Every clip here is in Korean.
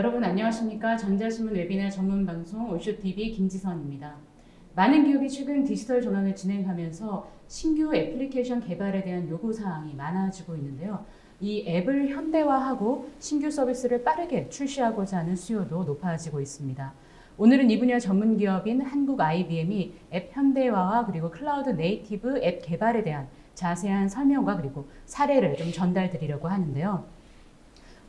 여러분 안녕하십니까? 전자신문 웨비나 전문 방송 올쇼TV 김지선입니다. 많은 기업이 최근 디지털 전환을 진행하면서 신규 애플리케이션 개발에 대한 요구사항이 많아지고 있는데요. 이 앱을 현대화하고 신규 서비스를 빠르게 출시하고자 하는 수요도 높아지고 있습니다. 오늘은 이 분야 전문 기업인 한국 IBM이 앱 현대화와 그리고 클라우드 네이티브 앱 개발에 대한 자세한 설명과 그리고 사례를 좀 전달드리려고 하는데요.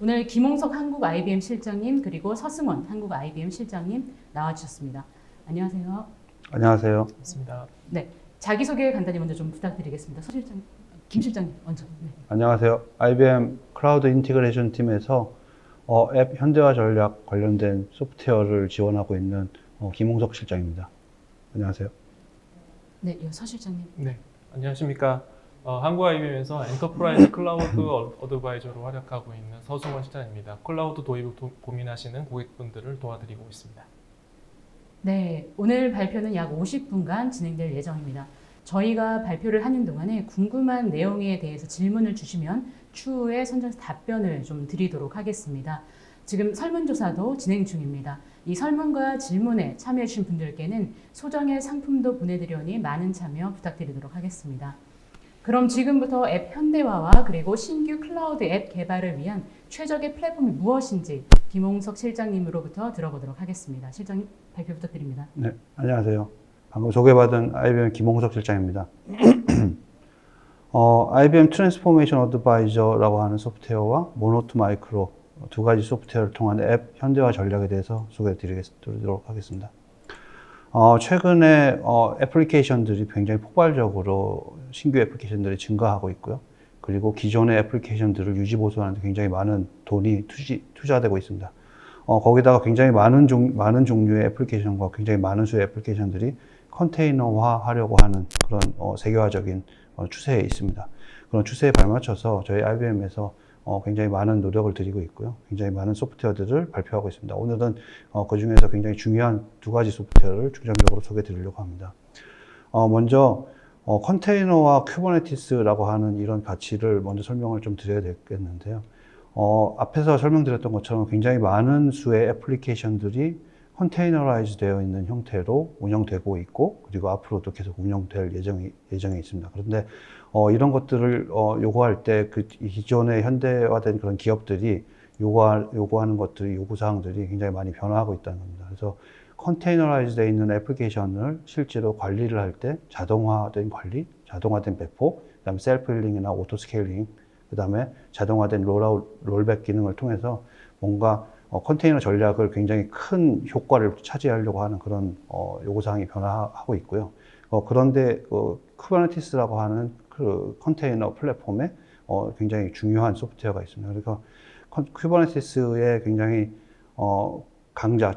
오늘 김홍석 한국 IBM 실장님 그리고 서승원 한국 IBM 실장님 나와주셨습니다. 안녕하세요. 안녕하세요. 맞습니다. 네, 자기소개 간단히 먼저 좀 부탁드리겠습니다. 서 실장, 김 실장님 먼저. 네. 안녕하세요. IBM 클라우드 인티그레이션 팀에서 앱 현대화 전략 관련된 소프트웨어를 지원하고 있는 김홍석 실장입니다. 안녕하세요. 네, 서 실장님. 네, 안녕하십니까. 한국 IBM에서 엔터프라이즈 클라우드 어드바이저로 활약하고 있는 서승원 실장입니다. 클라우드 도입을 고민하시는 고객분들을 도와드리고 있습니다. 네, 오늘 발표는 약 50분간 진행될 예정입니다. 저희가 발표를 하는 동안에 궁금한 내용에 대해서 질문을 주시면 추후에 선정해서 답변을 좀 드리도록 하겠습니다. 지금 설문조사도 진행 중입니다. 이 설문과 질문에 참여해 주신 분들께는 소정의 상품도 보내드리니 많은 참여 부탁드리도록 하겠습니다. 그럼 지금부터 앱 현대화와 그리고 신규 클라우드 앱 개발을 위한 최적의 플랫폼이 무엇인지 김홍석 실장님으로부터 들어보도록 하겠습니다. 실장님 발표 부탁드립니다. 네, 안녕하세요. 방금 소개받은 IBM 김홍석 실장입니다. IBM 트랜스포메이션 어드바이저라고 하는 소프트웨어와 모노투 마이크로 두 가지 소프트웨어를 통한 앱 현대화 전략에 대해서 소개해드리도록 하겠습니다. 최근에 애플리케이션들이 굉장히 폭발적으로 신규 애플리케이션들이 증가하고 있고요. 그리고 기존의 애플리케이션들을 유지 보수하는 데 굉장히 많은 돈이 투자되고 있습니다. 거기다가 굉장히 많은 종류의 애플리케이션과 굉장히 많은 수의 애플리케이션들이 컨테이너화하려고 하는 그런 세계화적인 추세에 있습니다. 그런 추세에 발맞춰서 저희 IBM에서 굉장히 많은 노력을 들이고 있고요. 굉장히 많은 소프트웨어들을 발표하고 있습니다. 오늘은 그 중에서 굉장히 중요한 두 가지 소프트웨어를 중점적으로 소개해 드리려고 합니다. 먼저 컨테이너와 쿠버네티스라고 하는 이런 가치를 먼저 설명을 좀 드려야 되겠는데요. 앞에서 설명드렸던 것처럼 굉장히 많은 수의 애플리케이션들이 컨테이너라이즈 되어 있는 형태로 운영되고 있고, 그리고 앞으로도 계속 운영될 예정에 있습니다. 그런데 이런 것들을 요구할 때 그 기존의 현대화된 그런 기업들이 요구하는 것들이, 요구사항들이 굉장히 많이 변화하고 있다는 겁니다. 그래서 컨테이너라이즈 되어 있는 애플리케이션을 실제로 관리를 할 때 자동화된 관리, 자동화된 배포, 그다음에 셀프 힐링이나 오토 스케일링, 그다음에 자동화된 롤백 기능을 통해서 뭔가 컨테이너 전략을 굉장히 큰 효과를 차지하려고 하는 그런 요구사항이 변화하고 있고요. 그런데 쿠버네티스라고 하는 그 컨테이너 플랫폼에 굉장히 중요한 소프트웨어가 있습니다. 그래서 쿠버네티스의 굉장히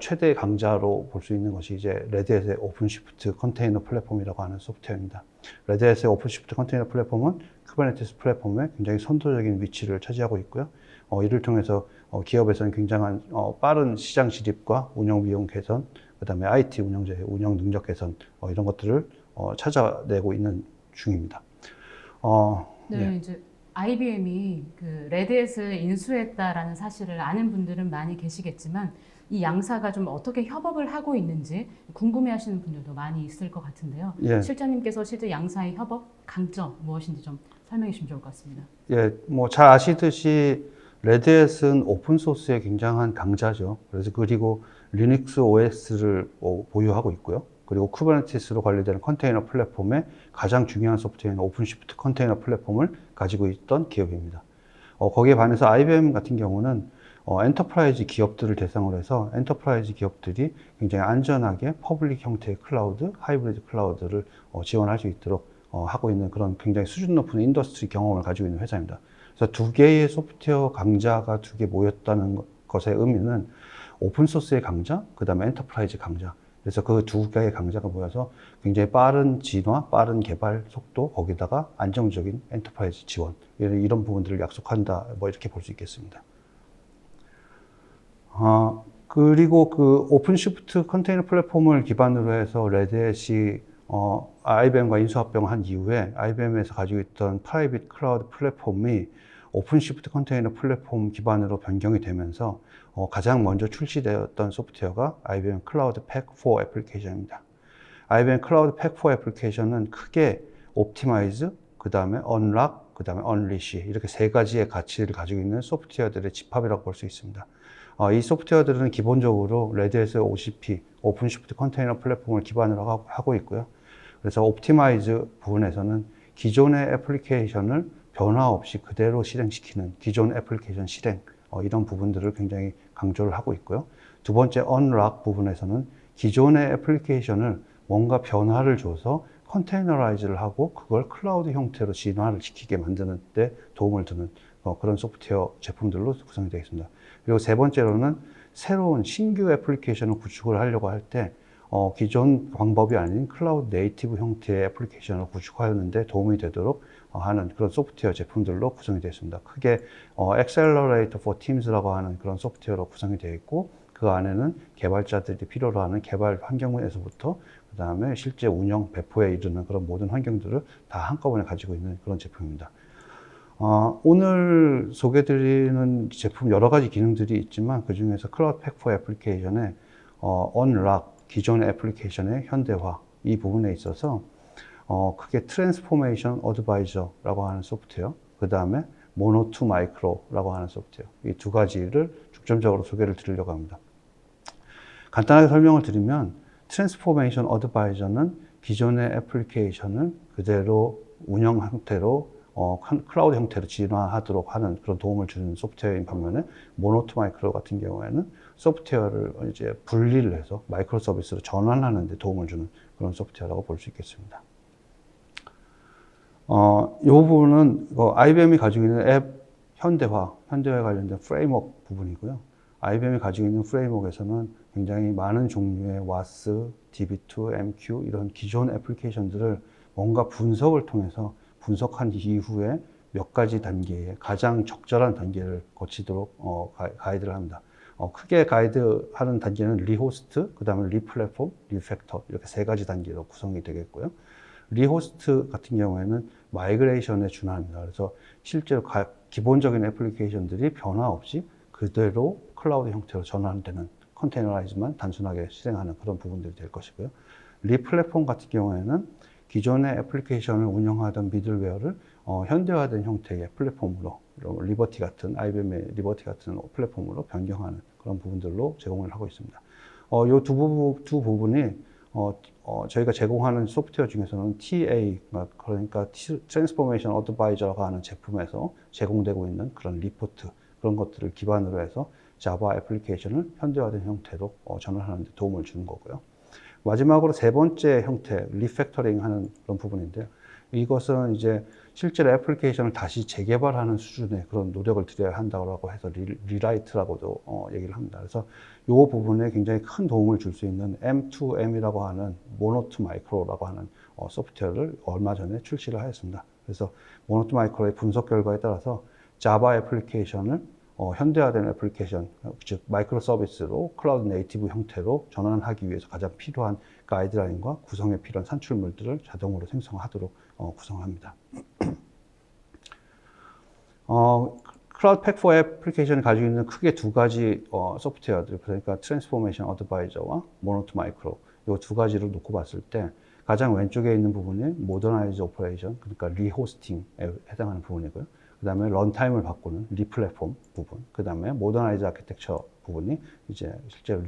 최대 강자로 볼 수 있는 것이 이제 레드햇의 오픈시프트 컨테이너 플랫폼이라고 하는 소프트웨어입니다. 레드햇의 오픈시프트 컨테이너 플랫폼은 쿠버네티스 플랫폼에 굉장히 선도적인 위치를 차지하고 있고요. 이를 통해서 기업에서는 굉장한 빠른 시장 진입과 운영 비용 개선, 그다음에 IT 운영자의 운영 능력 개선 이런 것들을 찾아내고 있는 중입니다. 네, 예. 이제 IBM이 그 레드햇을 인수했다라는 사실을 아는 분들은 많이 계시겠지만 이 양사가 좀 어떻게 협업을 하고 있는지 궁금해하시는 분들도 많이 있을 것 같은데요. 예. 실장님께서 실제 양사의 협업 강점 무엇인지 좀 설명해 주시면 좋을 것 같습니다. 예, 뭐 잘 아시듯이 레드햇은 오픈소스의 굉장한 강자죠. 그리고 리눅스 OS를 보유하고 있고요. 그리고 쿠버네티스로 관리되는 컨테이너 플랫폼의 가장 중요한 소프트웨어인 오픈시프트 컨테이너 플랫폼을 가지고 있던 기업입니다. 거기에 반해서 IBM 같은 경우는 엔터프라이즈 기업들을 대상으로 해서 엔터프라이즈 기업들이 굉장히 안전하게 퍼블릭 형태의 클라우드, 하이브리드 클라우드를 지원할 수 있도록 하고 있는 그런 굉장히 수준 높은 인더스트리 경험을 가지고 있는 회사입니다. 그래서 두 개의 소프트웨어 강자가 두 개 모였다는 것의 의미는 오픈소스의 강자, 그 다음에 엔터프라이즈 강자. 그래서 그 두 개의 강자가 모여서 굉장히 빠른 진화, 빠른 개발 속도, 거기다가 안정적인 엔터프라이즈 지원, 이런 부분들을 약속한다, 뭐 이렇게 볼 수 있겠습니다. 그리고 그 오픈시프트 컨테이너 플랫폼을 기반으로 해서 레드햇이 IBM과 인수합병을 한 이후에 IBM에서 가지고 있던 프라이빗 클라우드 플랫폼이 오픈시프트 컨테이너 플랫폼 기반으로 변경이 되면서 가장 먼저 출시되었던 소프트웨어가 IBM 클라우드 팩4 애플리케이션입니다. IBM 클라우드 팩4 애플리케이션은 크게 옵티마이즈, 그 다음에 언락, 그 다음에 언리시 이렇게 세 가지의 가치를 가지고 있는 소프트웨어들의 집합이라고 볼 수 있습니다. 이 소프트웨어들은 기본적으로 레드햇의 OCP, 오픈시프트 컨테이너 플랫폼을 기반으로 하고 있고요. 그래서 옵티마이즈 부분에서는 기존의 애플리케이션을 변화 없이 그대로 실행시키는 기존 애플리케이션 실행, 이런 부분들을 굉장히 강조를 하고 있고요. 두 번째 언락 부분에서는 기존의 애플리케이션을 뭔가 변화를 줘서 컨테이너라이즈를 하고 그걸 클라우드 형태로 진화를 시키게 만드는 데 도움을 주는 그런 소프트웨어 제품들로 구성이 되어 있습니다. 그리고 세 번째로는 새로운 신규 애플리케이션을 구축을 하려고 할 때 기존 방법이 아닌 클라우드 네이티브 형태의 애플리케이션을 구축하는 데 도움이 되도록 하는 그런 소프트웨어 제품들로 구성이 되어 있습니다. 크게 Accelerator for Teams라고 하는 그런 소프트웨어로 구성이 되어 있고 그 안에는 개발자들이 필요로 하는 개발 환경에서부터 그 다음에 실제 운영, 배포에 이르는 그런 모든 환경들을 다 한꺼번에 가지고 있는 그런 제품입니다. 오늘 소개드리는 제품 여러 가지 기능들이 있지만 그 중에서 클라우드 팩4 애플리케이션의 언락, 기존의 애플리케이션의 현대화 이 부분에 있어서 크게 트랜스포메이션 어드바이저라고 하는 소프트웨어, 그 다음에 모노2 마이크로라고 하는 소프트웨어 이 두 가지를 중점적으로 소개를 드리려고 합니다. 간단하게 설명을 드리면 트랜스포메이션 어드바이저는 기존의 애플리케이션을 그대로 운영 형태로 클라우드 형태로 진화하도록 하는 그런 도움을 주는 소프트웨어인 반면에 모노2 마이크로 같은 경우에는 소프트웨어를 이제 분리를 해서 마이크로 서비스로 전환하는 데 도움을 주는 그런 소프트웨어라고 볼 수 있겠습니다. 이 부분은 IBM이 가지고 있는 앱 현대화에 관련된 프레임워크 부분이고요. IBM이 가지고 있는 프레임워크에서는 굉장히 많은 종류의 WAS, DB2, MQ 이런 기존 애플리케이션들을 뭔가 분석을 통해서 분석한 이후에 몇 가지 단계의 가장 적절한 단계를 거치도록 가이드를 합니다. 크게 가이드하는 단계는 리호스트, 그 다음에 리플랫폼, 리팩터 이렇게 세 가지 단계로 구성이 되겠고요. 리호스트 같은 경우에는 마이그레이션에 준합니다. 그래서 실제로 기본적인 애플리케이션들이 변화 없이 그대로 클라우드 형태로 전환되는 컨테이너라이즈만 단순하게 실행하는 그런 부분들이 될 것이고요. 리플랫폼 같은 경우에는 기존의 애플리케이션을 운영하던 미들웨어를 현대화된 형태의 플랫폼으로 리버티 같은 IBM의 리버티 같은 플랫폼으로 변경하는 그런 부분들로 제공을 하고 있습니다. 이 두 부분이 저희가 제공하는 소프트웨어 중에서는 TA, 그러니까 트랜스포메이션 어드바이저라고 하는 제품에서 제공되고 있는 그런 리포트, 그런 것들을 기반으로 해서 자바 애플리케이션을 현대화된 형태로 전환하는 데 도움을 주는 거고요. 마지막으로 세 번째 형태, 리팩터링 하는 그런 부분인데요. 이것은 이제 실제로 애플리케이션을 다시 재개발하는 수준의 그런 노력을 들여야 한다고 해서 리라이트라고도 얘기를 합니다. 그래서 이 부분에 굉장히 큰 도움을 줄 수 있는 M2M이라고 하는 모노2 마이크로라고 하는 소프트웨어를 얼마 전에 출시를 하였습니다. 그래서 모노2 마이크로의 분석 결과에 따라서 자바 애플리케이션을 현대화된 애플리케이션, 즉 마이크로 서비스로 클라우드 네이티브 형태로 전환하기 위해서 가장 필요한 가이드라인과 구성에 필요한 산출물들을 자동으로 생성하도록 구성합니다. 클라우드 팩4 애플리케이션이 가지고 있는 크게 두 가지 소프트웨어들, 그러니까 트랜스포메이션 어드바이저와 모노2 마이크로 이 두 가지를 놓고 봤을 때 가장 왼쪽에 있는 부분이 모더나이즈 오퍼레이션, 그러니까 리호스팅에 해당하는 부분이고요. 그 다음에 런타임을 바꾸는 리플랫폼 부분, 그 다음에 모더나이즈 아키텍처 부분이 이제 실제로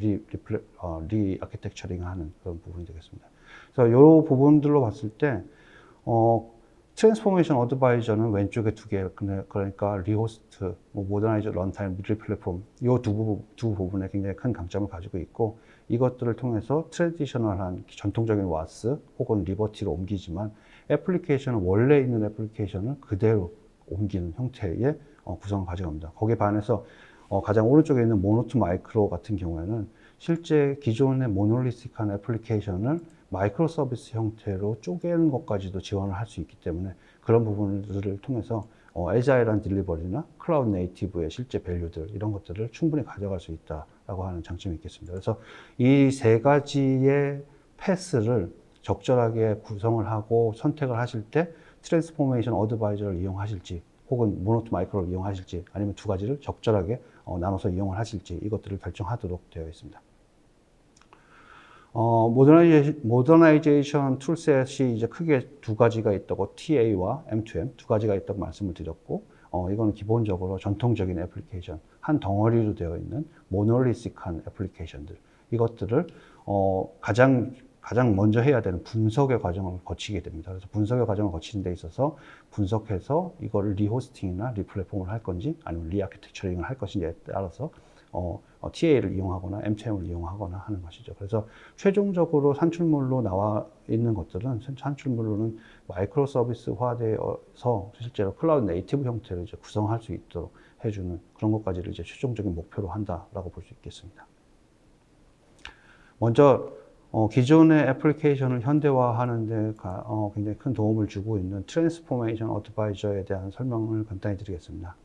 리아키텍처링 하는 그런 부분이 되겠습니다. 그래서 이 부분들로 봤을 때, 트랜스포메이션 어드바이저는 왼쪽에 두 개, 그러니까 리호스트, 모더나이즈, 런타임, 리플랫폼, 이 두 부분에 굉장히 큰 강점을 가지고 있고, 이것들을 통해서 트래디셔널한 전통적인 와스 혹은 리버티로 옮기지만 애플리케이션은 원래 있는 애플리케이션을 그대로 옮기는 형태의 구성을 가져갑니다. 거기에 반해서 가장 오른쪽에 있는 모노2 마이크로 같은 경우에는 실제 기존의 모놀리틱한 애플리케이션을 마이크로 서비스 형태로 쪼개는 것까지도 지원을 할 수 있기 때문에 그런 부분들을 통해서 애자일한 딜리버리나 클라우드 네이티브의 실제 밸류들 이런 것들을 충분히 가져갈 수 있다라고 하는 장점이 있겠습니다. 그래서 이 세 가지의 패스를 적절하게 구성을 하고 선택을 하실 때 트랜스포메이션 어드바이저를 이용하실지 혹은 모노 투 마이크로를 이용하실지 아니면 두 가지를 적절하게 나눠서 이용을 하실지 이것들을 결정하도록 되어 있습니다. 모더나이제이션 툴셋이 이제 크게 두 가지가 있다고 TA와 M2M 두 가지가 있다고 말씀을 드렸고, 이거는 기본적으로 전통적인 애플리케이션, 한 덩어리로 되어 있는 모노리식한 애플리케이션들, 이것들을 가장 먼저 해야 되는 분석의 과정을 거치게 됩니다. 그래서 분석의 과정을 거치는 데 있어서 분석해서 이거를 리호스팅이나 리플랫폼을 할 건지 아니면 리아키텍처링을 할 것인지에 따라서 TA를 이용하거나 M2M을 이용하거나 하는 것이죠. 그래서 최종적으로 산출물로 나와 있는 것들은 산출물로는 마이크로 서비스화되어서 실제로 클라우드 네이티브 형태로 이제 구성할 수 있도록 해주는 그런 것까지를 이제 최종적인 목표로 한다라고 볼 수 있겠습니다. 먼저 기존의 애플리케이션을 현대화하는 데 굉장히 큰 도움을 주고 있는 트랜스포메이션 어드바이저에 대한 설명을 간단히 드리겠습니다.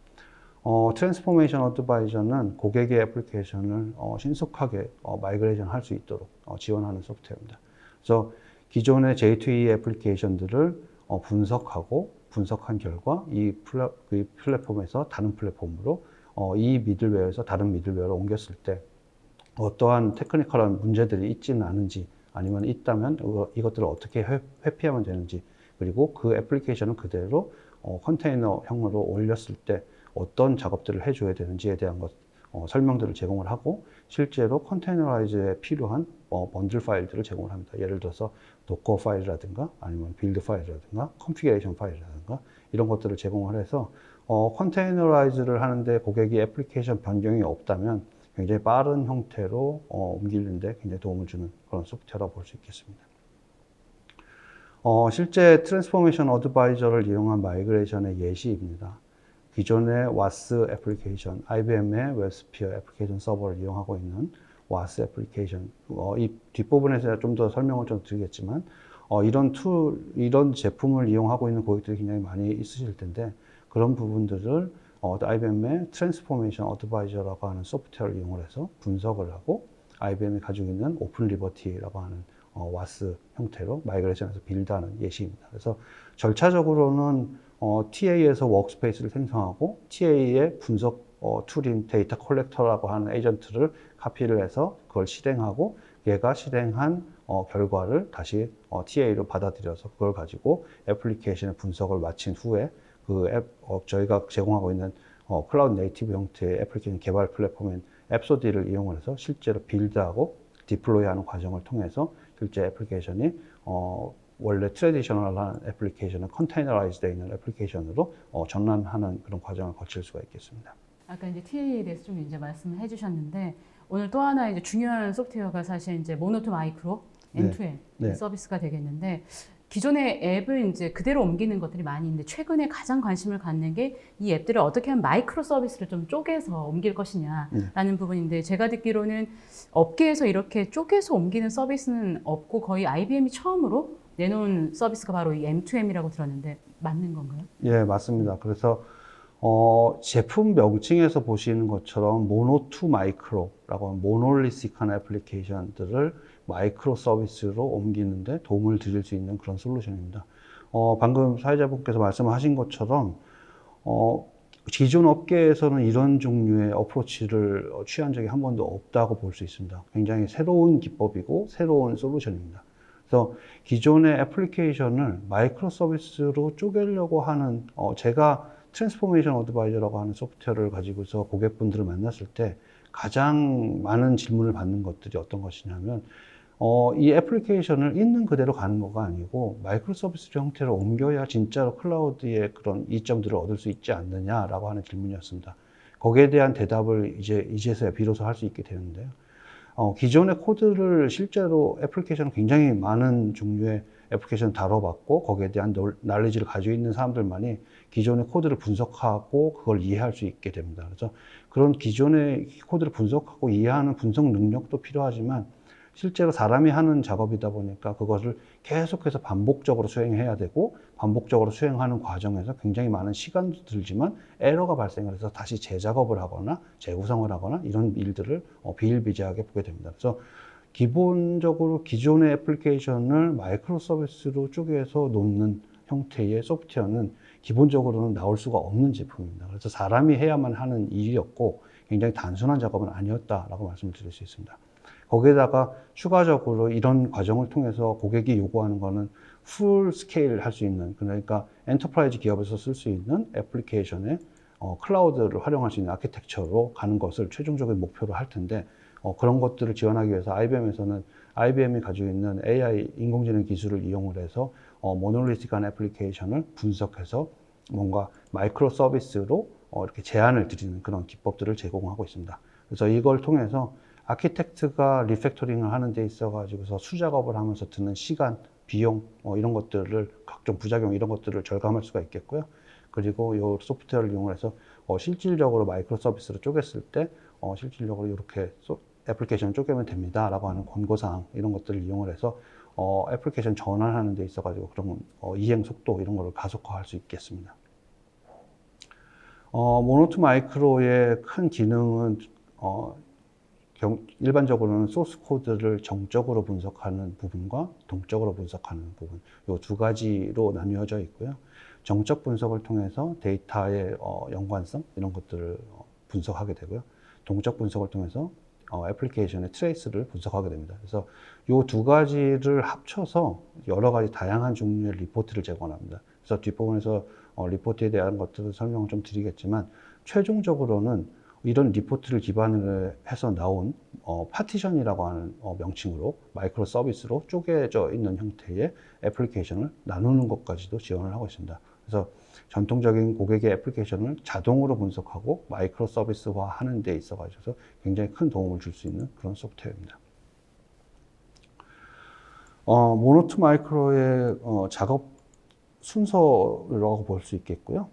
트랜스포메이션 어드바이저는 고객의 애플리케이션을 신속하게 마이그레이션 할 수 있도록 지원하는 소프트웨어입니다. 그래서 기존의 J2E 애플리케이션들을 분석하고 분석한 결과 이 플랫폼에서 다른 플랫폼으로 이 미들웨어에서 다른 미들웨어로 옮겼을 때 어떠한 테크니컬한 문제들이 있지는 않은지 아니면 있다면 이것들을 어떻게 회피하면 되는지, 그리고 그 애플리케이션을 그대로 컨테이너형으로 올렸을 때 어떤 작업들을 해줘야 되는지에 대한 설명들을 제공을 하고, 실제로 컨테이너라이즈에 필요한 번들 파일들을 제공을 합니다. 예를 들어서 도커 파일이라든가 아니면 빌드 파일이라든가 컨피그레이션 파일이라든가 이런 것들을 제공을 해서 컨테이너라이즈를 하는데 고객이 애플리케이션 변경이 없다면 굉장히 빠른 형태로 옮기는데 굉장히 도움을 주는 그런 소프트웨어라고 볼 수 있겠습니다. 실제 트랜스포메이션 어드바이저를 이용한 마이그레이션의 예시입니다. 기존의 WAS 애플리케이션, IBM의 웹스피어 애플리케이션 서버를 이용하고 있는 WAS 애플리케이션, 이 뒷부분에서 좀 더 설명을 좀 드리겠지만, 이런 제품을 이용하고 있는 고객들이 굉장히 많이 있으실 텐데, 그런 부분들을 IBM의 트랜스포메이션 어드바이저라고 하는 소프트웨어를 이용해서 분석을 하고, IBM이 가지고 있는 오픈 리버티라고 하는 WAS 형태로 마이그레이션해서 빌드하는 예시입니다. 그래서 절차적으로는 TA에서 워크스페이스를 생성하고 TA의 분석 툴인 데이터 컬렉터라고 하는 에이전트를 카피를 해서 그걸 실행하고, 얘가 실행한 결과를 다시 TA로 받아들여서 그걸 가지고 애플리케이션의 분석을 마친 후에 저희가 제공하고 있는 클라우드 네이티브 형태의 애플리케이션 개발 플랫폼인 앱소디를 이용해서 실제로 빌드하고 디플로이하는 과정을 통해서 실제 애플리케이션이 원래 트래디셔널한 애플리케이션을 컨테이너라이즈 되어 있는 애플리케이션으로 전환하는 그런 과정을 거칠 수가 있겠습니다. 아까 이제 TA에 대해서 좀 이제 말씀을 해주셨는데, 오늘 또 하나 이제 중요한 소프트웨어가 사실 이제 모노 투 마이크로 M2M 네. 서비스가 되겠는데, 기존의 앱을 이제 그대로 옮기는 것들이 많이 있는데, 최근에 가장 관심을 갖는 게 이 앱들을 어떻게 하면 마이크로 서비스를 좀 쪼개서 옮길 것이냐라는 부분인데, 제가 듣기로는 업계에서 이렇게 쪼개서 옮기는 서비스는 없고 거의 IBM이 처음으로 내놓은 서비스가 바로 이 M2M이라고 들었는데 맞는 건가요? 예, 맞습니다. 그래서 제품 명칭에서 보시는 것처럼 모노 투 마이크로라고 하는 모노리식한 애플리케이션들을 마이크로 서비스로 옮기는데 도움을 드릴 수 있는 그런 솔루션입니다. 방금 사회자분께서 말씀하신 것처럼 기존 업계에서는 이런 종류의 어프로치를 취한 적이 한 번도 없다고 볼 수 있습니다. 굉장히 새로운 기법이고 새로운 솔루션입니다. 그래서 기존의 애플리케이션을 마이크로 서비스로 쪼개려고 하는 제가 트랜스포메이션 어드바이저라고 하는 소프트웨어를 가지고서 고객분들을 만났을 때 가장 많은 질문을 받는 것들이 어떤 것이냐면 이 애플리케이션을 있는 그대로 가는 거가 아니고 마이크로 서비스 형태로 옮겨야 진짜로 클라우드의 그런 이점들을 얻을 수 있지 않느냐라고 하는 질문이었습니다. 거기에 대한 대답을 이제서야 비로소 할 수 있게 되는데요. 기존의 코드를 실제로 애플리케이션은 굉장히 많은 종류의 애플리케이션을 다뤄봤고 거기에 대한 날리지를 가지고 있는 사람들만이 기존의 코드를 분석하고 그걸 이해할 수 있게 됩니다. 그래서 그런 기존의 코드를 분석하고 이해하는 분석 능력도 필요하지만 실제로 사람이 하는 작업이다 보니까 그것을 계속해서 반복적으로 수행해야 되고 반복적으로 수행하는 과정에서 굉장히 많은 시간도 들지만 에러가 발생을 해서 다시 재작업을 하거나 재구성을 하거나 이런 일들을 비일비재하게 보게 됩니다. 그래서 기본적으로 기존의 애플리케이션을 마이크로 서비스로 쪼개서 놓는 형태의 소프트웨어는 기본적으로는 나올 수가 없는 제품입니다. 그래서 사람이 해야만 하는 일이었고 굉장히 단순한 작업은 아니었다라고 말씀을 드릴 수 있습니다. 거기에다가 추가적으로 이런 과정을 통해서 고객이 요구하는 거는 풀 스케일 할 수 있는, 그러니까 엔터프라이즈 기업에서 쓸 수 있는 애플리케이션에 클라우드를 활용할 수 있는 아키텍처로 가는 것을 최종적인 목표로 할 텐데, 그런 것들을 지원하기 위해서 IBM에서는 IBM이 가지고 있는 AI 인공지능 기술을 이용을 해서 모노리틱한 애플리케이션을 분석해서 뭔가 마이크로 서비스로 이렇게 제한을 드리는 그런 기법들을 제공하고 있습니다. 그래서 이걸 통해서 아키텍트가 리팩토링을 하는 데 있어 가지고서 수작업을 하면서 드는 시간, 비용 이런 것들을, 각종 부작용 이런 것들을 절감할 수가 있겠고요. 그리고 이 소프트웨어를 이용해서 실질적으로 마이크로 서비스로 쪼갰을 때 실질적으로 이렇게 애플리케이션을 쪼개면 됩니다 라고 하는 권고사항, 이런 것들을 이용을 해서 애플리케이션 전환하는 데 있어 가지고 그런 이행 속도 이런 거를 가속화할 수 있겠습니다. 모노투 마이크로의 큰 기능은 일반적으로는 소스 코드를 정적으로 분석하는 부분과 동적으로 분석하는 부분, 이 두 가지로 나뉘어져 있고요. 정적 분석을 통해서 데이터의 연관성 이런 것들을 분석하게 되고요. 동적 분석을 통해서 애플리케이션의 트레이스를 분석하게 됩니다. 그래서 이 두 가지를 합쳐서 여러 가지 다양한 종류의 리포트를 제공합니다. 그래서 뒷부분에서 리포트에 대한 것들을 설명을 좀 드리겠지만, 최종적으로는 이런 리포트를 기반으로 해서 나온 파티션이라고 하는 명칭으로 마이크로 서비스로 쪼개져 있는 형태의 애플리케이션을 나누는 것까지도 지원을 하고 있습니다. 그래서 전통적인 고객의 애플리케이션을 자동으로 분석하고 마이크로 서비스화 하는 데 있어 가지고 굉장히 큰 도움을 줄 수 있는 그런 소프트웨어입니다. 모노투 마이크로의 작업 순서라고 볼 수 있겠고요.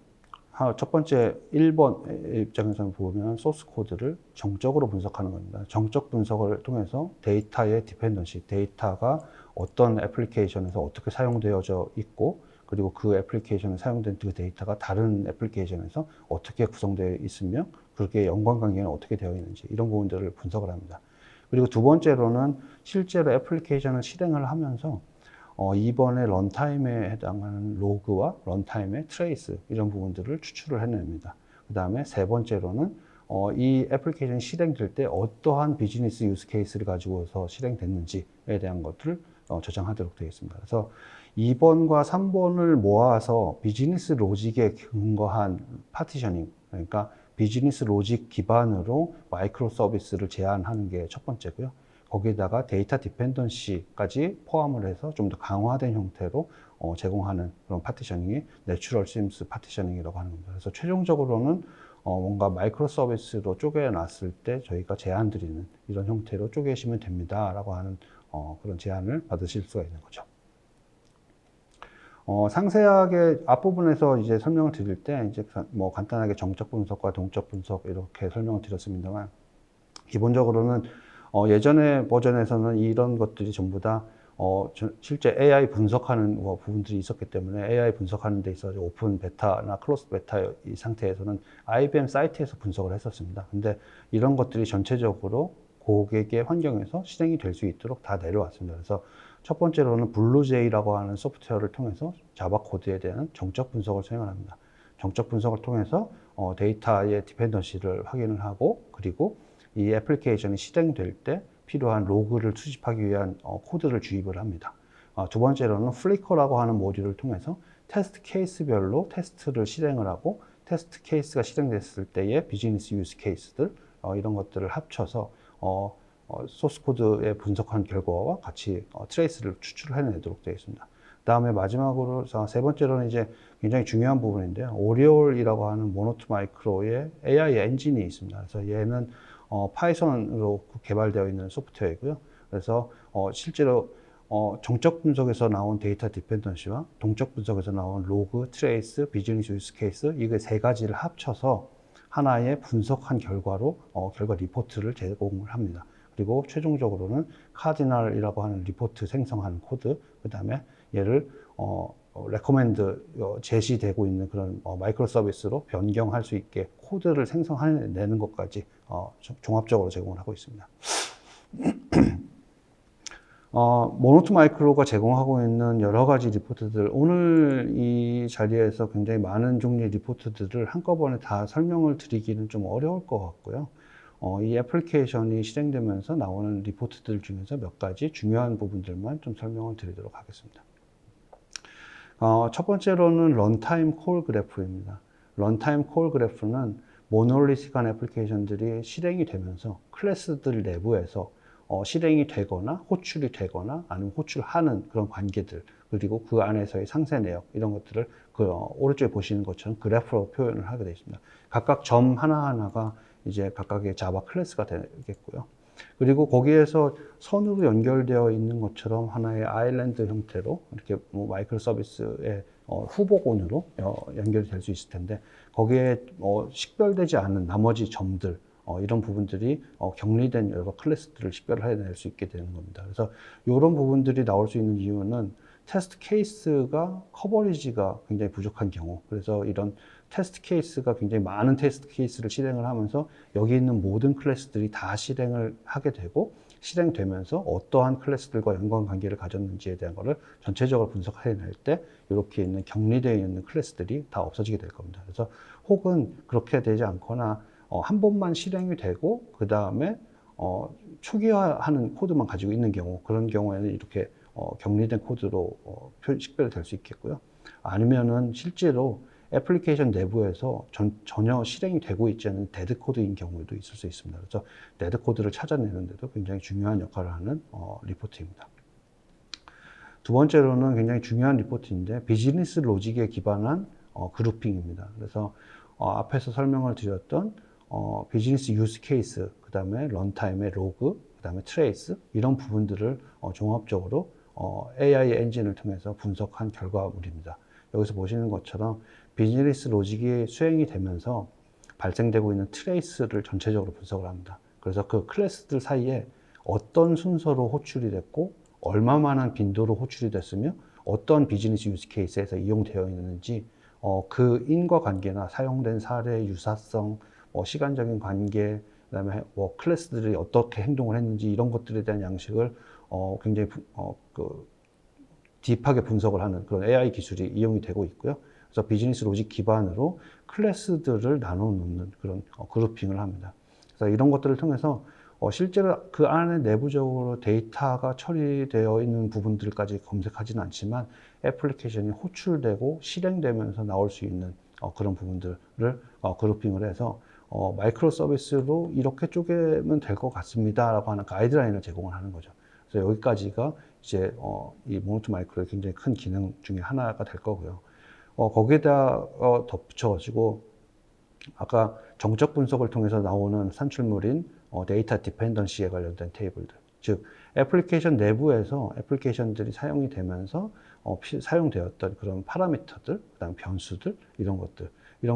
첫 번째 1번 입장에서는 보면 소스 코드를 정적으로 분석하는 겁니다. 정적 분석을 통해서 데이터의 디펜던시, 데이터가 어떤 애플리케이션에서 어떻게 사용되어져 있고, 그리고 그 애플리케이션에 사용된 그 데이터가 다른 애플리케이션에서 어떻게 구성되어 있으며 그렇게 연관관계는 어떻게 되어 있는지, 이런 부분들을 분석을 합니다. 그리고 두 번째로는 실제로 애플리케이션을 실행을 하면서 이번에 런타임에 해당하는 로그와 런타임의 트레이스, 이런 부분들을 추출을 해냅니다. 그 다음에 세 번째로는 이 애플리케이션이 실행될 때 어떠한 비즈니스 유스 케이스를 가지고서 실행됐는지에 대한 것들을 저장하도록 되어 있습니다. 그래서 2번과 3번을 모아서 비즈니스 로직에 근거한 파티셔닝, 그러니까 비즈니스 로직 기반으로 마이크로 서비스를 제한하는 게 첫 번째고요. 거기에다가 데이터 디펜던시까지 포함을 해서 좀 더 강화된 형태로 제공하는 그런 파티셔닝이 내추럴 심스 파티셔닝이라고 하는 겁니다. 그래서 최종적으로는 뭔가 마이크로 서비스로 쪼개놨을 때 저희가 제한 드리는 이런 형태로 쪼개시면 됩니다 라고 하는 그런 제안을 받으실 수가 있는 거죠. 상세하게 앞부분에서 이제 설명을 드릴 때 이제 뭐 간단하게 정적 분석과 동적 분석 이렇게 설명을 드렸습니다만, 기본적으로는 예전의 버전에서는 이런 것들이 전부 다 실제 AI 분석하는 부분들이 있었기 때문에 AI 분석하는 데 있어서 오픈 베타나 클로스 베타 이 상태에서는 IBM 사이트에서 분석을 했었습니다. 근데 이런 것들이 전체적으로 고객의 환경에서 실행이 될 수 있도록 다 내려왔습니다. 그래서 첫 번째로는 블루제이라고 하는 소프트웨어를 통해서 자바 코드에 대한 정적 분석을 수행을 합니다. 정적 분석을 통해서 데이터의 디펜던시를 확인을 하고, 그리고 이 애플리케이션이 실행될 때 필요한 로그를 수집하기 위한 코드를 주입을 합니다. 두 번째로는 플리커라고 하는 모듈을 통해서 테스트 케이스별로 테스트를 실행을 하고, 테스트 케이스가 실행됐을 때의 비즈니스 유스 케이스들 이런 것들을 합쳐서 소스 코드에 분석한 결과와 같이 트레이스를 추출해내도록 되어 있습니다. 그 다음에 마지막으로 세 번째로는 이제 굉장히 중요한 부분인데요. 오리올이라고 하는 모노투 마이크로의 AI 엔진이 있습니다. 그래서 얘는 파이썬으로 개발되어 있는 소프트웨어이고요. 그래서 실제로 정적 분석에서 나온 데이터 디펜던시와 동적 분석에서 나온 로그, 트레이스, 비즈니스 유스 케이스, 이게 세 가지를 합쳐서 하나의 분석한 결과로 결과 리포트를 제공을 합니다. 그리고 최종적으로는 카디널이라고 하는 리포트 생성하는 코드, 그 다음에 얘를 레코멘드 제시되고 있는 그런 마이크로 서비스로 변경할 수 있게 코드를 생성해내는 것까지 종합적으로 제공을 하고 있습니다. 모노투 마이크로가 제공하고 있는 여러 가지 리포트들, 오늘 이 자리에서 굉장히 많은 종류의 리포트들을 한꺼번에 다 설명을 드리기는 좀 어려울 것 같고요. 이 애플리케이션이 실행되면서 나오는 리포트들 중에서 몇 가지 중요한 부분들만 좀 설명을 드리도록 하겠습니다. 첫 번째로는 런타임 콜 그래프입니다. 런타임 콜 그래프는 모노리틱한 애플리케이션들이 실행이 되면서 클래스들 내부에서 실행이 되거나 호출이 되거나 아니면 호출하는 그런 관계들, 그리고 그 안에서의 상세 내역, 이런 것들을 오른쪽에 보시는 것처럼 그래프로 표현을 하게 되어 있습니다. 각각 점 하나하나가 이제 각각의 자바 클래스가 되겠고요. 그리고 거기에서 선으로 연결되어 있는 것처럼 하나의 아일랜드 형태로 이렇게 마이크로 서비스의 후보군으로 연결이 될 수 있을 텐데, 거기에 식별되지 않은 나머지 점들, 이런 부분들이 격리된 여러 클래스들을 식별을 해낼 수 있게 되는 겁니다. 그래서 이런 부분들이 나올 수 있는 이유는 테스트 케이스가 커버리지가 굉장히 부족한 경우, 그래서 이런 테스트 케이스가 굉장히 많은 테스트 케이스를 실행을 하면서 여기 있는 모든 클래스들이 다 실행을 하게 되고, 실행되면서 어떠한 클래스들과 연관관계를 가졌는지에 대한 것을 전체적으로 분석해낼 때 이렇게 있는 격리되어 있는 클래스들이 다 없어지게 될 겁니다. 그래서 혹은 그렇게 되지 않거나 한 번만 실행이 되고 그 다음에 초기화하는 코드만 가지고 있는 경우, 그런 경우에는 이렇게 격리된 코드로 식별이 될 수 있겠고요. 아니면은 실제로 애플리케이션 내부에서 전혀 실행이 되고 있지 않은 데드 코드인 경우도 있을 수 있습니다. 그래서 데드 코드를 찾아내는데도 굉장히 중요한 역할을 하는 리포트입니다. 두 번째로는 굉장히 중요한 리포트인데, 비즈니스 로직에 기반한 그룹핑입니다. 그래서 앞에서 설명을 드렸던 비즈니스 유스 케이스, 그 다음에 런타임의 로그, 그 다음에 트레이스, 이런 부분들을 종합적으로 AI 엔진을 통해서 분석한 결과물입니다. 여기서 보시는 것처럼 비즈니스 로직이 수행이 되면서 발생되고 있는 트레이스를 전체적으로 분석을 합니다. 그래서 그 클래스들 사이에 어떤 순서로 호출이 됐고 얼마만한 빈도로 호출이 됐으며 어떤 비즈니스 유스 케이스에서 이용되어 있는지, 그 인과관계나 사용된 사례의 유사성, 시간적인 관계, 그다음에 클래스들이 어떻게 행동을 했는지, 이런 것들에 대한 양식을 굉장히 딥하게 분석을 하는 그런 AI 기술이 이용이 되고 있고요. 그래서 비즈니스 로직 기반으로 클래스들을 나눠 놓는 그런 그룹핑을 합니다. 그래서 이런 것들을 통해서 실제로 그 안에 내부적으로 데이터가 처리되어 있는 부분들까지 검색하지는 않지만 애플리케이션이 호출되고 실행되면서 나올 수 있는 그런 부분들을 그룹핑을 해서 마이크로 서비스로 이렇게 쪼개면 될 것 같습니다 라고 하는 가이드라인을 제공을 하는 거죠. 그래서 여기까지가 이제 이 모노투 마이크로의 굉장히 큰 기능 중에 하나가 될 거고요. 거기에다 덧붙여가지고 아까 정적 분석을 통해서 나오는 산출물인 데이터 디펜던시에 관련된 테이블들, 즉 애플리케이션 내부에서 애플리케이션들이 사용이 되면서 사용되었던 그런 파라미터들, 그다음 변수들, 이런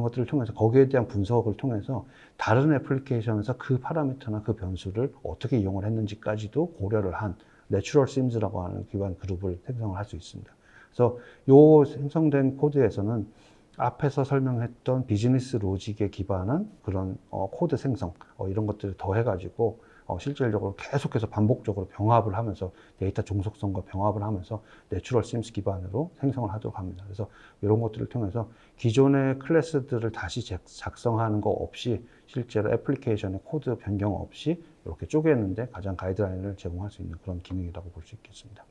것들을 통해서, 거기에 대한 분석을 통해서 다른 애플리케이션에서 그 파라미터나 그 변수를 어떻게 이용을 했는지까지도 고려를 한 내추럴 심즈라고 하는 기반 그룹을 생성을 할 수 있습니다. 그래서 이 생성된 코드에서는 앞에서 설명했던 비즈니스 로직에 기반한 그런 코드 생성, 이런 것들을 더해가지고 실질적으로 계속해서 반복적으로 병합을 하면서 데이터 종속성과 병합을 하면서 내추럴 심스 기반으로 생성을 하도록 합니다. 그래서 이런 것들을 통해서 기존의 클래스들을 다시 작성하는 거 없이, 실제로 애플리케이션의 코드 변경 없이 이렇게 쪼개는데 가장 가이드라인을 제공할 수 있는 그런 기능이라고 볼 수 있겠습니다.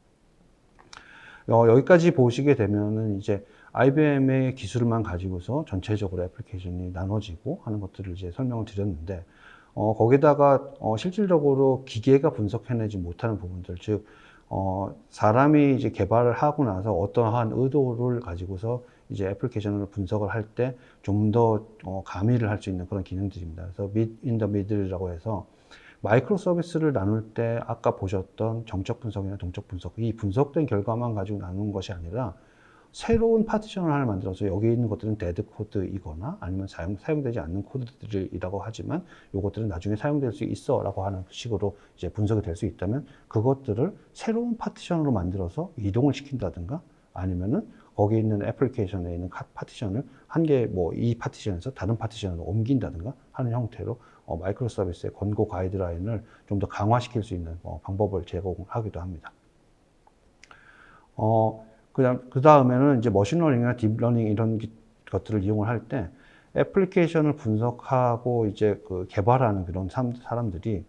여기까지 보시게 되면은 이제 IBM의 기술만 가지고서 전체적으로 애플리케이션이 나눠지고 하는 것들을 이제 설명을 드렸는데, 거기다가 실질적으로 기계가 분석해내지 못하는 부분들, 즉 사람이 이제 개발을 하고 나서 어떠한 의도를 가지고서 이제 애플리케이션을 분석을 할 때 좀 더 가미를 할 수 있는 그런 기능들입니다. 그래서 in the middle이라고 해서 마이크로 서비스를 나눌 때 아까 보셨던 정적 분석이나 동적 분석, 이 분석된 결과만 가지고 나누는 것이 아니라 새로운 파티션을 하나 만들어서 여기 있는 것들은 데드 코드이거나 아니면 사용되지 않는 코드들이라고 하지만 이것들은 나중에 사용될 수 있어 라고 하는 식으로 이제 분석이 될 수 있다면, 그것들을 새로운 파티션으로 만들어서 이동을 시킨다든가, 아니면은 거기 있는 애플리케이션에 있는 파티션을 한 개 이 파티션에서 다른 파티션으로 옮긴다든가 하는 형태로 마이크로 서비스의 권고 가이드라인을 좀 더 강화시킬 수 있는 방법을 제공하기도 합니다. 그냥 그 다음에는 이제 머신러닝이나 딥러닝 이런 것들을 이용을 할 때 애플리케이션을 분석하고 이제 그 개발하는 그런 사람들이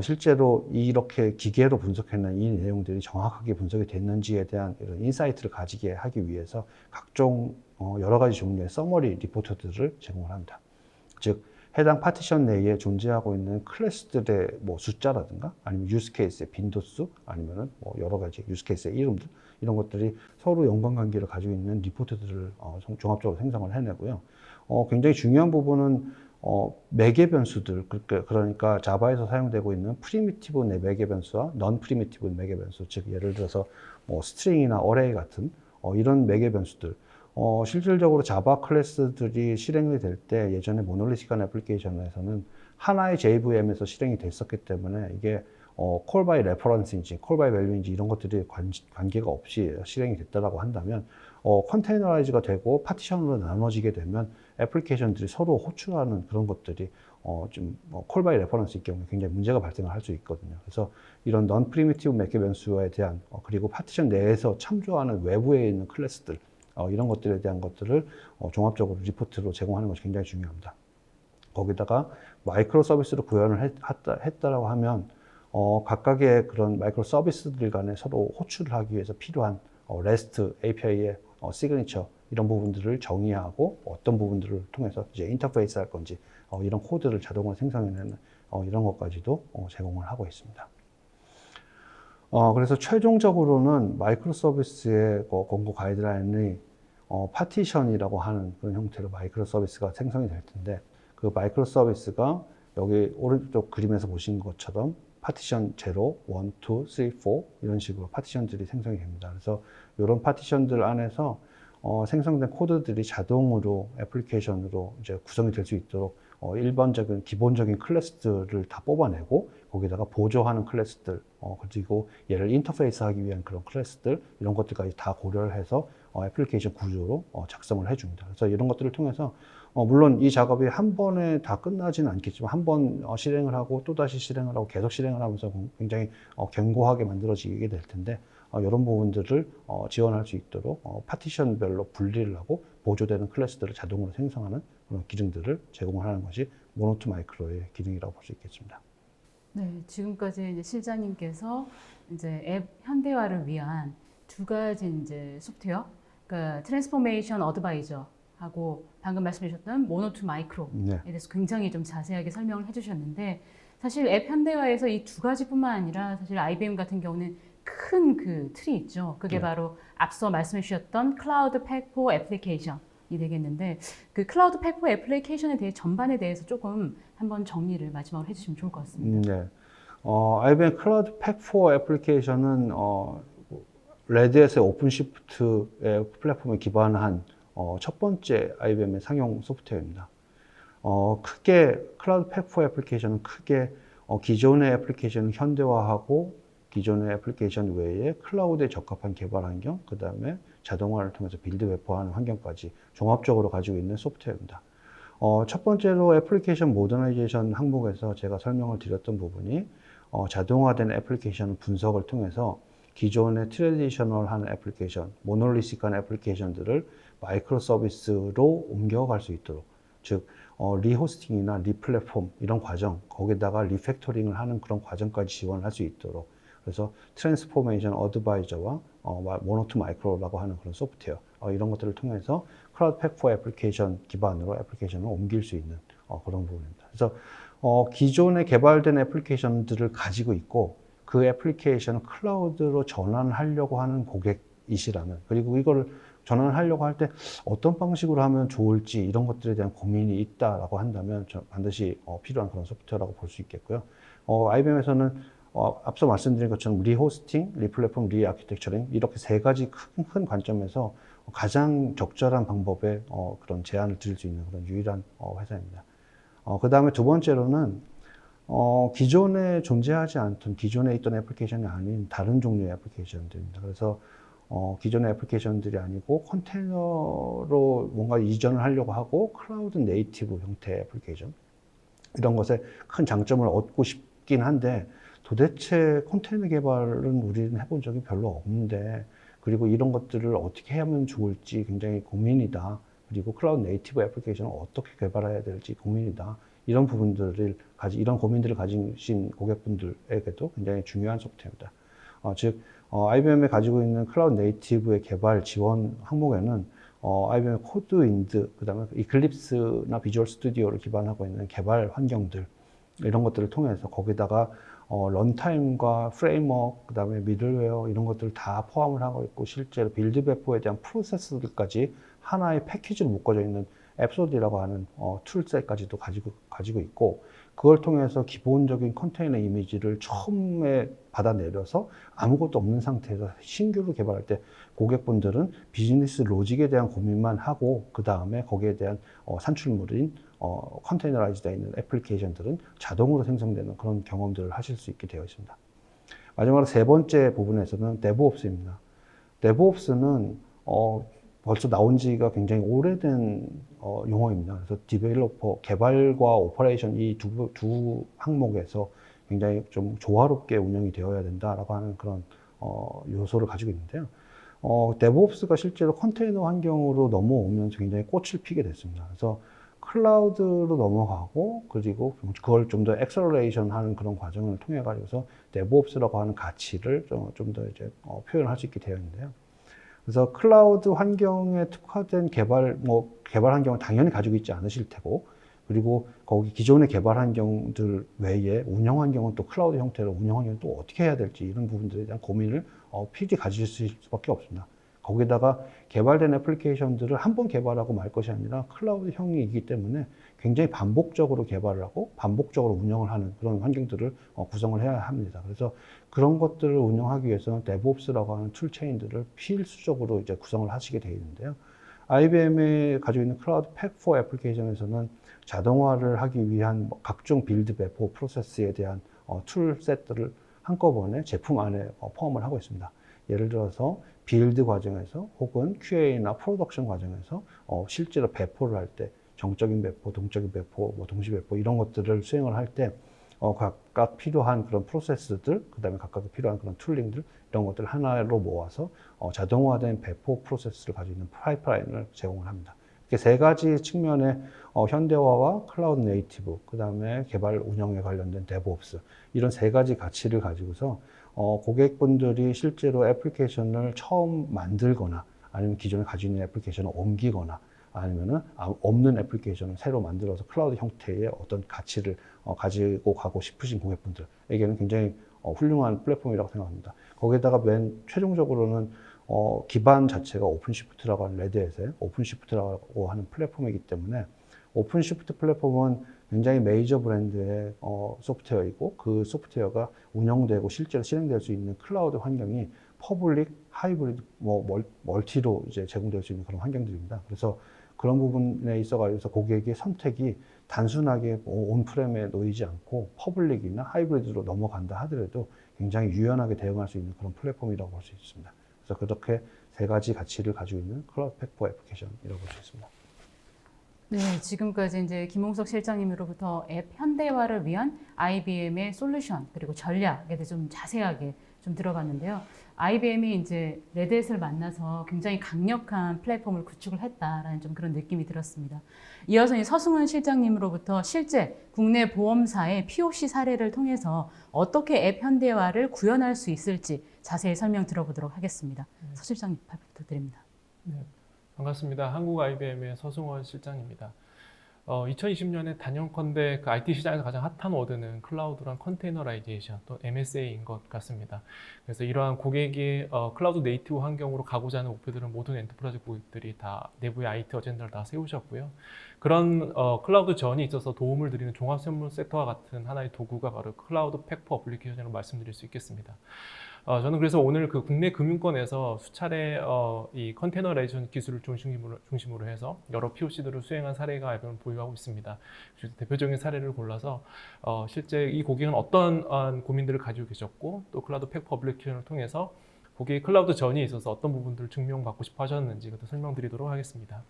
실제로 이렇게 기계로 분석해낸 이 내용들이 정확하게 분석이 됐는지에 대한 이런 인사이트를 가지게 하기 위해서 각종 여러 가지 종류의 서머리 리포트들을 제공을 합니다. 즉 해당 파티션 내에 존재하고 있는 클래스들의 뭐 숫자라든가 아니면 유스케이스의 빈도수 아니면은 뭐 여러 가지 유스케이스의 이름들 이런 것들이 서로 연관관계를 가지고 있는 리포트들을 종합적으로 생성을 해내고요. 굉장히 중요한 부분은 매개 변수들 그러니까 자바에서 사용되고 있는 프리미티브 매개 변수와 넌 프리미티브 매개 변수 즉 예를 들어서 뭐 스트링이나 어레이 같은 이런 매개 변수들 실질적으로 자바 클래스들이 실행이 될 때 예전에 모놀리틱한 애플리케이션에서는 하나의 JVM에서 실행이 됐었기 때문에 이게 콜 바이 레퍼런스인지 콜 바이 밸류인지 이런 것들이 관계가 없이 실행이 됐다라고 한다면 컨테이너라이즈가 되고 파티션으로 나눠지게 되면 애플리케이션들이 서로 호출하는 그런 것들이 좀 콜 바이 레퍼런스일 경우에 굉장히 문제가 발생을 할 수 있거든요. 그래서 이런 넌 프리미티브 매개 변수에 대한 그리고 파티션 내에서 참조하는 외부에 있는 클래스들 이런 것들에 대한 것들을 종합적으로 리포트로 제공하는 것이 굉장히 중요합니다. 거기다가 마이크로 서비스로 구현을 했다라고 하면 각각의 그런 마이크로 서비스들 간에 서로 호출을 하기 위해서 필요한 REST API의 시그니처 이런 부분들을 정의하고 어떤 부분들을 통해서 이제 인터페이스 할 건지 이런 코드를 자동으로 생성해내는 이런 것까지도 제공을 하고 있습니다. 그래서 최종적으로는 마이크로 서비스의 권고 가이드라인이 파티션이라고 하는 그런 형태로 마이크로 서비스가 생성이 될 텐데 그 마이크로 서비스가 여기 오른쪽 그림에서 보신 것처럼 파티션 0, 1, 2, 3, 4 이런 식으로 파티션들이 생성이 됩니다. 그래서 이런 파티션들 안에서 생성된 코드들이 자동으로 애플리케이션으로 이제 구성이 될 수 있도록 일반적인 기본적인 클래스들을 다 뽑아내고 거기다가 보조하는 클래스들 그리고 얘를 인터페이스하기 위한 그런 클래스들 이런 것들까지 다 고려를 해서 애플리케이션 구조로 작성을 해줍니다. 그래서 이런 것들을 통해서 물론 이 작업이 한 번에 다 끝나지는 않겠지만 한 번 실행을 하고 또 다시 실행을 하고 계속 실행을 하면서 굉장히 견고하게 만들어지게 될 텐데 이런 부분들을 지원할 수 있도록 파티션별로 분리를 하고 보조되는 클래스들을 자동으로 생성하는 그런 기능들을 제공하는 것이 모노2 마이크로의 기능이라고 볼 수 있겠습니다. 네, 지금까지 이제 실장님께서 이제 앱 현대화를 위한 두 가지 이제 소프트웨어, 그러니까 트랜스포메이션 어드바이저하고 방금 말씀하셨던 모노2 마이크로에 네. 대해서 굉장히 좀 자세하게 설명을 해주셨는데 사실 앱 현대화에서 이 두 가지뿐만 아니라 사실 IBM 같은 경우는 큰 그 틀이 있죠. 그게 네. 바로 앞서 말씀해 주셨던 클라우드 팩4 애플리케이션이 되겠는데 그 클라우드 팩4 애플리케이션에 대해 전반에 대해서 조금 한번 정리를 마지막으로 해주시면 좋을 것 같습니다. 네. IBM 클라우드 팩4 애플리케이션은 레드햇의 오픈시프트의 플랫폼에 기반한 첫 번째 IBM의 상용 소프트웨어입니다. 크게 클라우드 팩4 애플리케이션은 크게 기존의 애플리케이션을 현대화하고 기존의 애플리케이션 외에 클라우드에 적합한 개발 환경, 그 다음에 자동화를 통해서 빌드 배포하는 환경까지 종합적으로 가지고 있는 소프트웨어입니다. 첫 번째로 애플리케이션 모더나이제이션 항목에서 제가 설명을 드렸던 부분이 자동화된 애플리케이션 분석을 통해서 기존의 트레디셔널한 애플리케이션, 모놀리틱한 애플리케이션들을 마이크로 서비스로 옮겨갈 수 있도록 즉 리호스팅이나 리플랫폼 이런 과정 거기다가 리팩토링을 하는 그런 과정까지 지원할 수 있도록 그래서 트랜스포메이션 어드바이저와 모노2 마이크로라고 하는 그런 소프트웨어 이런 것들을 통해서 클라우드 팩4 애플리케이션 기반으로 애플리케이션을 옮길 수 있는 그런 부분입니다. 그래서 기존에 개발된 애플리케이션들을 가지고 있고 그 애플리케이션을 클라우드로 전환하려고 하는 고객이시라면 그리고 이걸 전환하려고 할 때 어떤 방식으로 하면 좋을지 이런 것들에 대한 고민이 있다라고 한다면 반드시 필요한 그런 소프트웨어라고 볼 수 있겠고요. IBM에서는 앞서 말씀드린 것처럼 리호스팅, 리플랫폼, 리아키텍처링 이렇게 세 가지 큰 관점에서 가장 적절한 방법의 그런 제안을 드릴 수 있는 그런 유일한 회사입니다. 그 다음에 두 번째로는 기존에 존재하지 않던 기존에 있던 애플리케이션이 아닌 다른 종류의 애플리케이션들입니다. 그래서 기존의 애플리케이션들이 아니고 컨테이너로 뭔가 이전을 하려고 하고 클라우드 네이티브 형태의 애플리케이션 이런 것에 큰 장점을 얻고 싶긴 한데 도대체 컨테이너 개발은 우리는 해본 적이 별로 없는데 그리고 이런 것들을 어떻게 하면 좋을지 굉장히 고민이다. 그리고 클라우드 네이티브 애플리케이션을 어떻게 개발해야 될지 고민이다. 이런 부분들을 이런 고민들을 가지신 고객분들에게도 굉장히 중요한 소프트웨어입니다. 즉, IBM이 가지고 있는 클라우드 네이티브의 개발 지원 항목에는 IBM 코드윈드, 그다음에 이클립스나 비주얼 스튜디오를 기반하고 있는 개발 환경들 이런 것들을 통해서 거기다가 런타임과 프레임워크, 그다음에 미들웨어 이런 것들을 다 포함을 하고 있고 실제로 빌드 배포에 대한 프로세스들까지 하나의 패키지로 묶어져 있는 앱소디라고 하는 툴셋까지도 가지고 있고 그걸 통해서 기본적인 컨테이너 이미지를 처음에 받아내려서 아무것도 없는 상태에서 신규로 개발할 때 고객분들은 비즈니스 로직에 대한 고민만 하고 그 다음에 거기에 대한 산출물인 컨테이너라이즈되어 있는 애플리케이션들은 자동으로 생성되는 그런 경험들을 하실 수 있게 되어 있습니다. 마지막으로 세 번째 부분에서는 DevOps입니다. DevOps는 벌써 나온 지가 굉장히 오래된 용어입니다. 그래서 디벨로퍼, 개발과 오퍼레이션 이 두 항목에서 굉장히 좀 조화롭게 운영이 되어야 된다라고 하는 그런 요소를 가지고 있는데요. DevOps가 실제로 컨테이너 환경으로 넘어오면서 굉장히 꽃을 피게 됐습니다. 그래서 클라우드로 넘어가고 그리고 그걸 좀 더 엑셀러레이션 하는 그런 과정을 통해 가지고서 DevOps라고 하는 가치를 좀 더 이제 표현할 수 있게 되어 있는데요. 그래서 클라우드 환경에 특화된 개발 환경은 당연히 가지고 있지 않으실 테고, 그리고 거기 기존의 개발 환경들 외에 운영 환경은 또 클라우드 형태로 운영 환경을 또 어떻게 해야 될지 이런 부분들에 대한 고민을 필히 가지실 수밖에 없습니다. 거기다가 개발된 애플리케이션들을 한 번 개발하고 말 것이 아니라 클라우드형이기 때문에 굉장히 반복적으로 개발을 하고 반복적으로 운영을 하는 그런 환경들을 구성을 해야 합니다. 그래서 그런 것들을 운영하기 위해서는 DevOps라고 하는 툴체인들을 필수적으로 이제 구성을 하시게 되어 있는데요. IBM이 가지고 있는 클라우드 팩4 애플리케이션에서는 자동화를 하기 위한 각종 빌드 배포 프로세스에 대한 툴셋들을 한꺼번에 제품 안에 포함을 하고 있습니다. 예를 들어서 빌드 과정에서 혹은 QA나 프로덕션 과정에서 실제로 배포를 할 때 정적인 배포, 동적인 배포, 동시 배포 이런 것들을 수행을 할 때 각각 필요한 그런 프로세스들, 그 다음에 각각 필요한 그런 툴링들 이런 것들을 하나로 모아서 자동화된 배포 프로세스를 가지고 있는 파이프라인을 제공을 합니다. 이렇게 세 가지 측면의 현대화와 클라우드 네이티브, 그 다음에 개발 운영에 관련된 DevOps 이런 세 가지 가치를 가지고서 고객분들이 실제로 애플리케이션을 처음 만들거나 아니면 기존에 가지고 있는 애플리케이션을 옮기거나 아니면은 없는 애플리케이션을 새로 만들어서 클라우드 형태의 어떤 가치를 가지고 가고 싶으신 고객분들에게는 굉장히 훌륭한 플랫폼이라고 생각합니다. 거기에다가 맨 최종적으로는 기반 자체가 오픈시프트라고 하는 레드햇의 오픈시프트라고 하는 플랫폼이기 때문에 오픈시프트 플랫폼은 굉장히 메이저 브랜드의 소프트웨어이고 그 소프트웨어가 운영되고 실제로 실행될 수 있는 클라우드 환경이 퍼블릭, 하이브리드, 멀티로 이제 제공될 수 있는 그런 환경들입니다. 그래서 그런 부분에 있어서 고객의 선택이 단순하게 온프렘에 놓이지 않고 퍼블릭이나 하이브리드로 넘어간다 하더라도 굉장히 유연하게 대응할 수 있는 그런 플랫폼이라고 볼 수 있습니다. 그래서 그렇게 세 가지 가치를 가지고 있는 클라우드 팩4 애플리케이션이라고 볼 수 있습니다. 네, 지금까지 이제 김홍석 실장님으로부터 앱 현대화를 위한 IBM의 솔루션 그리고 전략에 대해 좀 자세하게 좀 들어봤는데요. IBM이 이제 레드햇을 만나서 굉장히 강력한 플랫폼을 구축을 했다라는 좀 그런 느낌이 들었습니다. 이어서 서승훈 실장님으로부터 실제 국내 보험사의 POC 사례를 통해서 어떻게 앱 현대화를 구현할 수 있을지 자세히 설명 들어보도록 하겠습니다. 서 실장님 발표 부탁드립니다. 네. 반갑습니다. 한국 IBM의 서승원 실장입니다. 2020년에 단연컨대 그 IT 시장에서 가장 핫한 워드는 클라우드랑 컨테이너라이제이션 또 MSA인 것 같습니다. 그래서 이러한 고객이 클라우드 네이티브 환경으로 가고자 하는 목표들은 모든 엔터프라이즈 고객들이 다 내부의 IT 어젠다를 다 세우셨고요. 그런 클라우드 전이 있어서 도움을 드리는 종합선물 섹터와 같은 하나의 도구가 바로 클라우드 팩4 어플리케이션이라고 말씀드릴 수 있겠습니다. 저는 그래서 오늘 그 국내 금융권에서 수차례 이 컨테이너라이제이션 기술을 중심으로 해서 여러 POC들을 수행한 사례가 IBM을 보유하고 있습니다. 그래서 대표적인 사례를 골라서 실제 이 고객은 어떤 고민들을 가지고 계셨고 또 클라우드 팩4 어플리케이션을 통해서 고객이 클라우드 전이 있어서 어떤 부분들을 증명받고 싶어 하셨는지 그것도 설명드리도록 하겠습니다.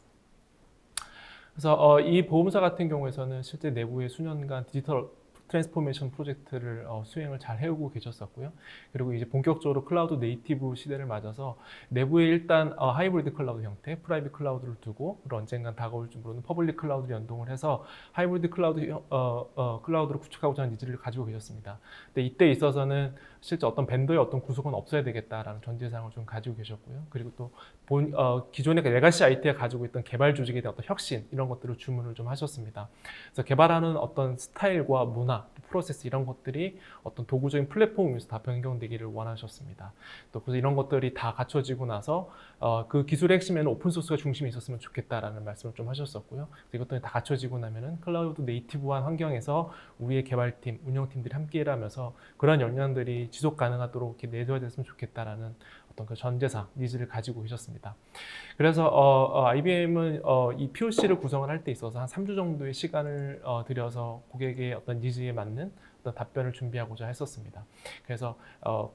그래서 이 보험사 같은 경우에서는 실제 내부의 수년간 디지털 트랜스포메이션 프로젝트를 수행을 잘 해오고 계셨었고요. 그리고 이제 본격적으로 클라우드 네이티브 시대를 맞아서 내부에 일단 하이브리드 클라우드 형태, 프라이빗 클라우드를 두고 그리고 언젠간 다가올 줄 모르는 퍼블릭 클라우드를 연동을 해서 하이브리드 클라우드를 구축하고자 하는 니즈를 가지고 계셨습니다. 근데 이때 있어서는 실제 어떤 벤더의 어떤 구속은 없어야 되겠다라는 전제상을 좀 가지고 계셨고요. 그리고 또 기존의 레가시 IT가 가지고 있던 개발 조직에 대한 어떤 혁신 이런 것들을 주문을 좀 하셨습니다. 그래서 개발하는 어떤 스타일과 문화, 프로세스 이런 것들이 어떤 도구적인 플랫폼에서 다 변경되기를 원하셨습니다. 또 그래서 이런 것들이 다 갖춰지고 나서 그 기술의 핵심에는 오픈 소스가 중심이 있었으면 좋겠다라는 말씀을 좀 하셨었고요. 이것들이 다 갖춰지고 나면은 클라우드 네이티브한 환경에서 우리의 개발팀, 운영팀들이 함께 일하면서 그런 역량들이 지속 가능하도록 이렇게 내줘야 됐으면 좋겠다라는 어떤 그 전제상, 니즈를 가지고 계셨습니다. 그래서 IBM은 이 POC를 구성을 할 때 있어서 한 3주 정도의 시간을 들여서 고객의 어떤 니즈에 맞는 어떤 답변을 준비하고자 했었습니다. 그래서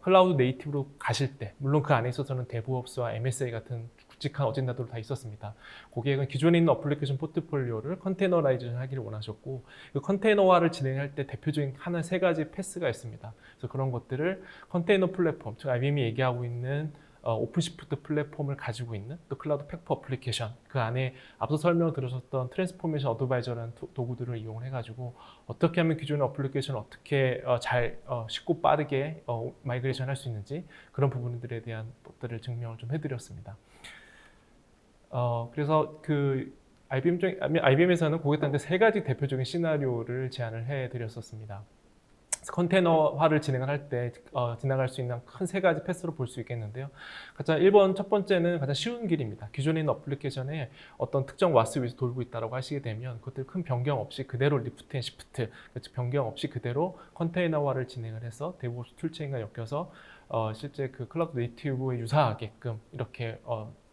클라우드 네이티브로 가실 때, 물론 그 안에 있어서는 데브옵스와 MSA 같은 굵직한 어젠다도 다 있었습니다. 고객은 기존에 있는 어플리케이션 포트폴리오를 컨테이너라이제이션 하기를 원하셨고, 그 컨테이너화를 진행할 때 대표적인 하나 세 가지 패스가 있습니다. 그래서 그런 것들을 컨테이너 플랫폼, 즉 IBM이 얘기하고 있는 오픈시프트 플랫폼을 가지고 있는 또 클라우드 팩퍼 어플리케이션, 그 안에 앞서 설명 들으셨던 트랜스포메이션 어드바이저라는 도구들을 이용을 해가지고 어떻게 하면 기존의 어플리케이션을 어떻게 쉽고 빠르게 마이그레이션 할 수 있는지 그런 부분들에 대한 것들을 증명을 좀 해드렸습니다. 그래서 그 IBM에서는 고객들한테 세 가지 대표적인 시나리오를 제안을 해드렸었습니다. 컨테이너화를 진행을 할 때 지나갈 수 있는 큰 세 가지 패스로 볼 수 있겠는데요. 가장 첫 번째는 가장 쉬운 길입니다. 기존에 있는 어플리케이션에 어떤 특정 와스 위에서 돌고 있다고 하시게 되면 그것들 큰 변경 없이 그대로 리프트 앤 시프트, 변경 없이 그대로 컨테이너화를 진행을 해서 데브옵스 툴체인과 엮여서 실제 그 클라우드 네이티브에 유사하게끔 이렇게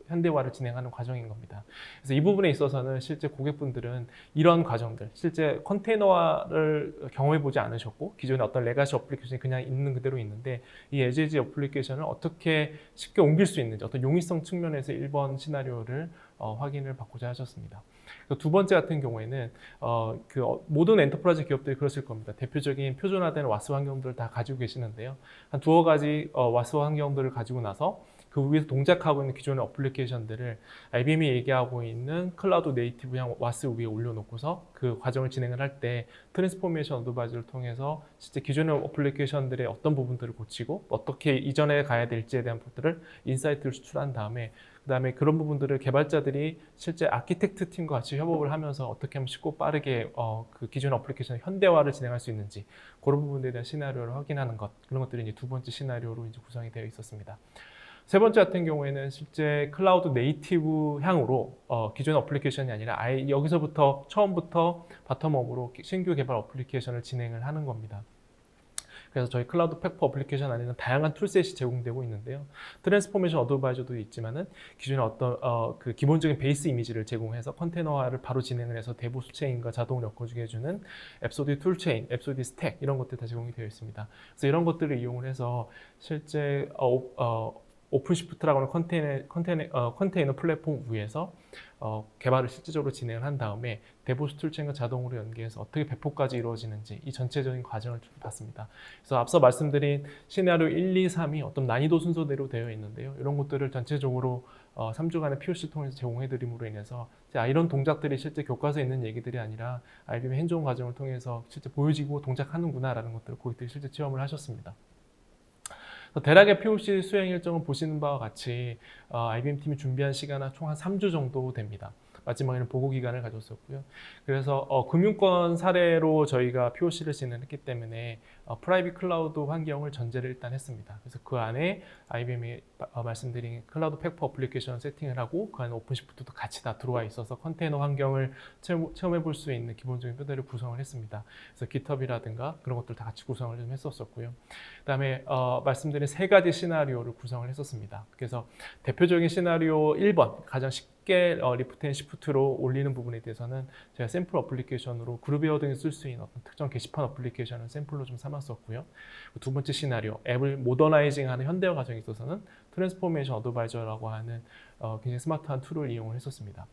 현대화를 진행하는 과정인 겁니다. 그래서 이 부분에 있어서는 실제 고객분들은 이런 과정들, 실제 컨테이너화를 경험해 보지 않으셨고 기존에 어떤 레가시 어플리케이션이 그냥 있는 그대로 있는데 이 에즈에지 어플리케이션을 어떻게 쉽게 옮길 수 있는지 어떤 용이성 측면에서 1번 시나리오를 확인을 받고자 하셨습니다. 두 번째 같은 경우에는 모든 엔터프라이즈 기업들이 그러실 겁니다. 대표적인 표준화된 와스 환경들을 다 가지고 계시는데요. 한 두어 가지 와스 환경들을 가지고 나서 그 위에서 동작하고 있는 기존의 어플리케이션들을 IBM이 얘기하고 있는 클라우드 네이티브형 와스 위에 올려놓고서 그 과정을 진행을 할 때 트랜스포메이션 어드바이저를 통해서 실제 기존의 어플리케이션들의 어떤 부분들을 고치고 어떻게 이전에 가야 될지에 대한 것들을 인사이트를 수출한 다음에 그다음에 그런 부분들을 개발자들이 실제 아키텍트 팀과 같이 협업을 하면서 어떻게 하면 쉽고 빠르게 그 기존의 어플리케이션 현대화를 진행할 수 있는지 그런 부분들에 대한 시나리오를 확인하는 것, 그런 것들이 이제 두 번째 시나리오로 이제 구성이 되어 있었습니다. 세 번째 같은 경우에는 실제 클라우드 네이티브 향으로 기존의 어플리케이션이 아니라 아예 여기서부터 처음부터 바텀업으로 신규 개발 어플리케이션을 진행을 하는 겁니다. 그래서 저희 클라우드 팩퍼 어플리케이션 안에는 다양한 툴셋이 제공되고 있는데요. 트랜스포메이션 어드바이저도 있지만은 기존에 어떤 그 기본적인 베이스 이미지를 제공해서 컨테이너화를 바로 진행을 해서 데브옵스 체인과 자동으로 엮어주게 해주는 앱소디 툴체인, 앱소디 스택 이런 것들 다 제공이 되어 있습니다. 그래서 이런 것들을 이용을 해서 실제 오픈시프트라고 하는 컨테이너 플랫폼 위에서 개발을 실질적으로 진행을 한 다음에 데브옵스 툴체인과 자동으로 연계해서 어떻게 배포까지 이루어지는지 이 전체적인 과정을 좀 봤습니다. 그래서 앞서 말씀드린 시나리오 1, 2, 3이 어떤 난이도 순서대로 되어 있는데요. 이런 것들을 전체적으로 3주간의 POC를 통해서 제공해드림으로 인해서 이런 동작들이 실제 교과서에 있는 얘기들이 아니라 IBM 핸즈온 과정을 통해서 실제 보여지고 동작하는구나라는 것들을 고객들이 실제 체험을 하셨습니다. 대략의 POC 수행 일정을 보시는 바와 같이 IBM 팀이 준비한 시간은 총 한 3주 정도 됩니다. 마지막에는 보고 기간을 가졌었고요. 그래서 금융권 사례로 저희가 POC를 진행했기 때문에 프라이빗 클라우드 환경을 전제를 일단 했습니다. 그래서 그 안에 IBM이 말씀드린 클라우드 팩퍼 어플리케이션을 세팅을 하고 그 안에 오픈시프트도 같이 다 들어와 있어서 컨테이너 환경을 체험해 볼 수 있는 기본적인 뼈대를 구성을 했습니다. 그래서 GitHub이라든가 그런 것들 다 같이 구성을 좀 했었었고요. 그다음에 말씀드린 세 가지 시나리오를 구성을 했었습니다. 그래서 대표적인 시나리오 1번 가장 쉽게 리프트 앤 시프트로 올리는 부분에 대해서는 제가 샘플 어플리케이션으로 그룹웨어 등에 쓸 수 있는 어떤 특정 게시판 어플리케이션을 샘플로 좀 삼았었고요. 두 번째 시나리오, 앱을 모더나이징하는 현대화 과정에 있어서는 트랜스포메이션 어드바이저라고 하는 굉장히 스마트한 툴을 이용을 했었습니다.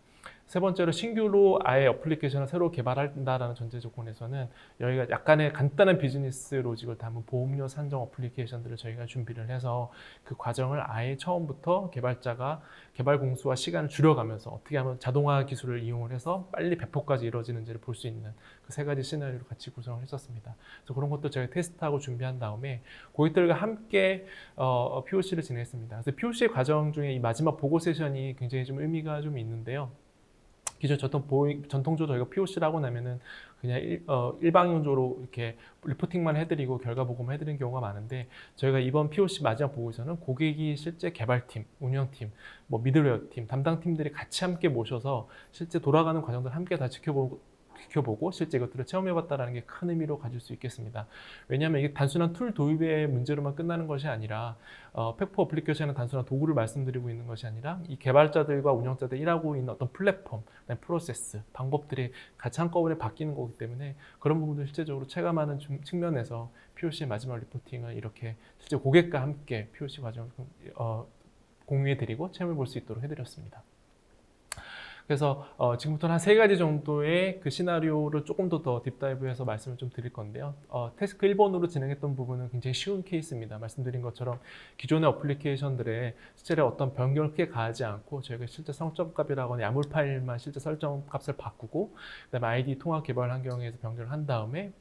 세 번째로 신규로 아예 어플리케이션을 새로 개발한다라는 전제 조건에서는 여기가 약간의 간단한 비즈니스 로직을 담은 보험료 산정 어플리케이션들을 저희가 준비를 해서 그 과정을 아예 처음부터 개발자가 개발 공수와 시간을 줄여가면서 어떻게 하면 자동화 기술을 이용을 해서 빨리 배포까지 이루어지는지를 볼 수 있는 그 세 가지 시나리오를 같이 구성을 했었습니다. 그래서 그런 것도 저희가 테스트하고 준비한 다음에 고객들과 함께 POC를 진행했습니다. 그래서 POC 과정 중에 이 마지막 보고 세션이 굉장히 좀 의미가 좀 있는데요. 기존 전통적으로 저희가 POC를 하고 나면은 그냥 일방적으로 이렇게 리포팅만 해드리고 결과 보고만 해드리는 경우가 많은데 저희가 이번 POC 마지막 보고서는 고객이 실제 개발팀, 운영팀, 뭐 미들웨어 팀, 담당 팀들이 같이 함께 모셔서 실제 돌아가는 과정들 함께 다 지켜보고 실제 이것들을 체험해봤다는 게 큰 의미로 가질 수 있겠습니다. 왜냐하면 이게 단순한 툴 도입의 문제로만 끝나는 것이 아니라 팩포 어플리케이션은 단순한 도구를 말씀드리고 있는 것이 아니라 이 개발자들과 운영자들이 일하고 있는 어떤 플랫폼, 프로세스, 방법들이 같이 한꺼번에 바뀌는 거기 때문에 그런 부분들 실제적으로 체감하는 측면에서 POC의 마지막 리포팅을 이렇게 실제 고객과 함께 POC 과정을 공유해드리고 체험해볼 수 있도록 해드렸습니다. 그래서 지금부터는 한 3가지 정도의 그 시나리오를 조금 더 딥다이브해서 말씀을 좀 드릴 건데요. 태스크 1번으로 진행했던 부분은 굉장히 쉬운 케이스입니다. 말씀드린 것처럼 기존의 어플리케이션들의 실제 어떤 변경을 크게 가하지 않고 저희가 실제 설정값이라거나 야물 파일만 실제 설정값을 바꾸고 그다음에 아이디 통합 개발 환경에서 변경을 한 다음에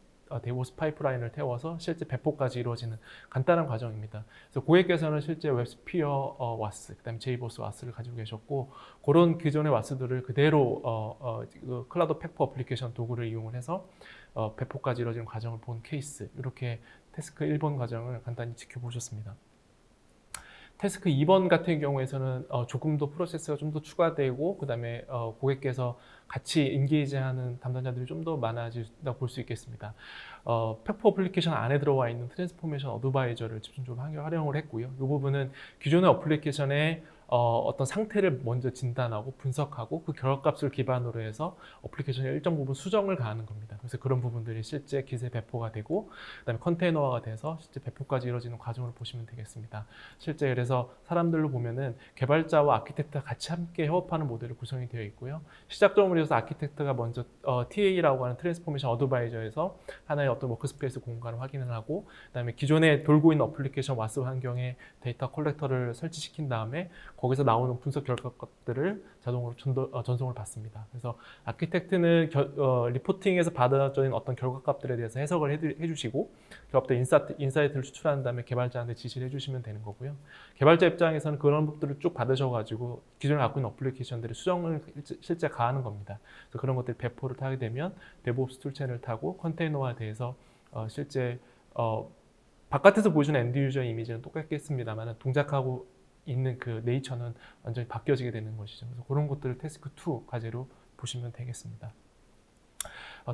데보스 파이프라인을 태워서 실제 배포까지 이루어지는 간단한 과정입니다. 그래서 고객께서는 실제 웹스피어 와스, 그다음에 제이보스 와스를 가지고 계셨고 그런 기존의 와스들을 그대로 클라우드 팩포 어플리케이션 도구를 이용을 해서 배포까지 이루어지는 과정을 본 케이스, 이렇게 태스크 1번 과정을 간단히 지켜보셨습니다. 태스크 2번 같은 경우에서는 조금 더 프로세스가 좀 더 추가되고 그 다음에 고객께서 같이 인게이지하는 담당자들이 좀 더 많아진다고 볼 수 있겠습니다. 팩포 어플리케이션 안에 들어와 있는 트랜스포메이션 어드바이저를 집중적으로 활용을 했고요. 이 부분은 기존의 어플리케이션의 어떤 상태를 먼저 진단하고 분석하고 그 결과값을 기반으로 해서 어플리케이션의 일정 부분 수정을 가하는 겁니다. 그래서 그런 부분들이 실제 기세 배포가 되고 그다음에 컨테이너화가 돼서 실제 배포까지 이루어지는 과정을 보시면 되겠습니다. 실제 그래서 사람들로 보면은 개발자와 아키텍트가 같이 함께 협업하는 모델이 구성이 되어 있고요. 시작점으로 해서 아키텍트가 먼저 TA라고 하는 트랜스포메이션 어드바이저에서 하나의 어떤 워크스페이스 공간을 확인을 하고 그다음에 기존에 돌고 있는 어플리케이션 와스 환경에 데이터 컬렉터를 설치시킨 다음에 거기서 나오는 분석 결과들을 자동으로 전송을 받습니다. 그래서 아키텍트는 리포팅에서 받아들인 어떤 결과값들에 대해서 해석을 해주시고 결과값들 인사이트를 추출한 다음에 개발자한테 지시를 해주시면 되는 거고요. 개발자 입장에서는 그런 것들을 쭉 받으셔가지고 기존에 갖고 있는 어플리케이션들의 수정을 실제 가하는 겁니다. 그래서 그런 것들 배포를 타게 되면 데브옵스 툴체인을 타고 컨테이너화에 대해서 실제 바깥에서 보여주는 엔드 유저 이미지는 똑같겠습니다만 동작하고 있는 그 네이처는 완전히 바뀌어지게 되는 것이죠. 그래서 그런 것들을 태스크 2 과제로 보시면 되겠습니다.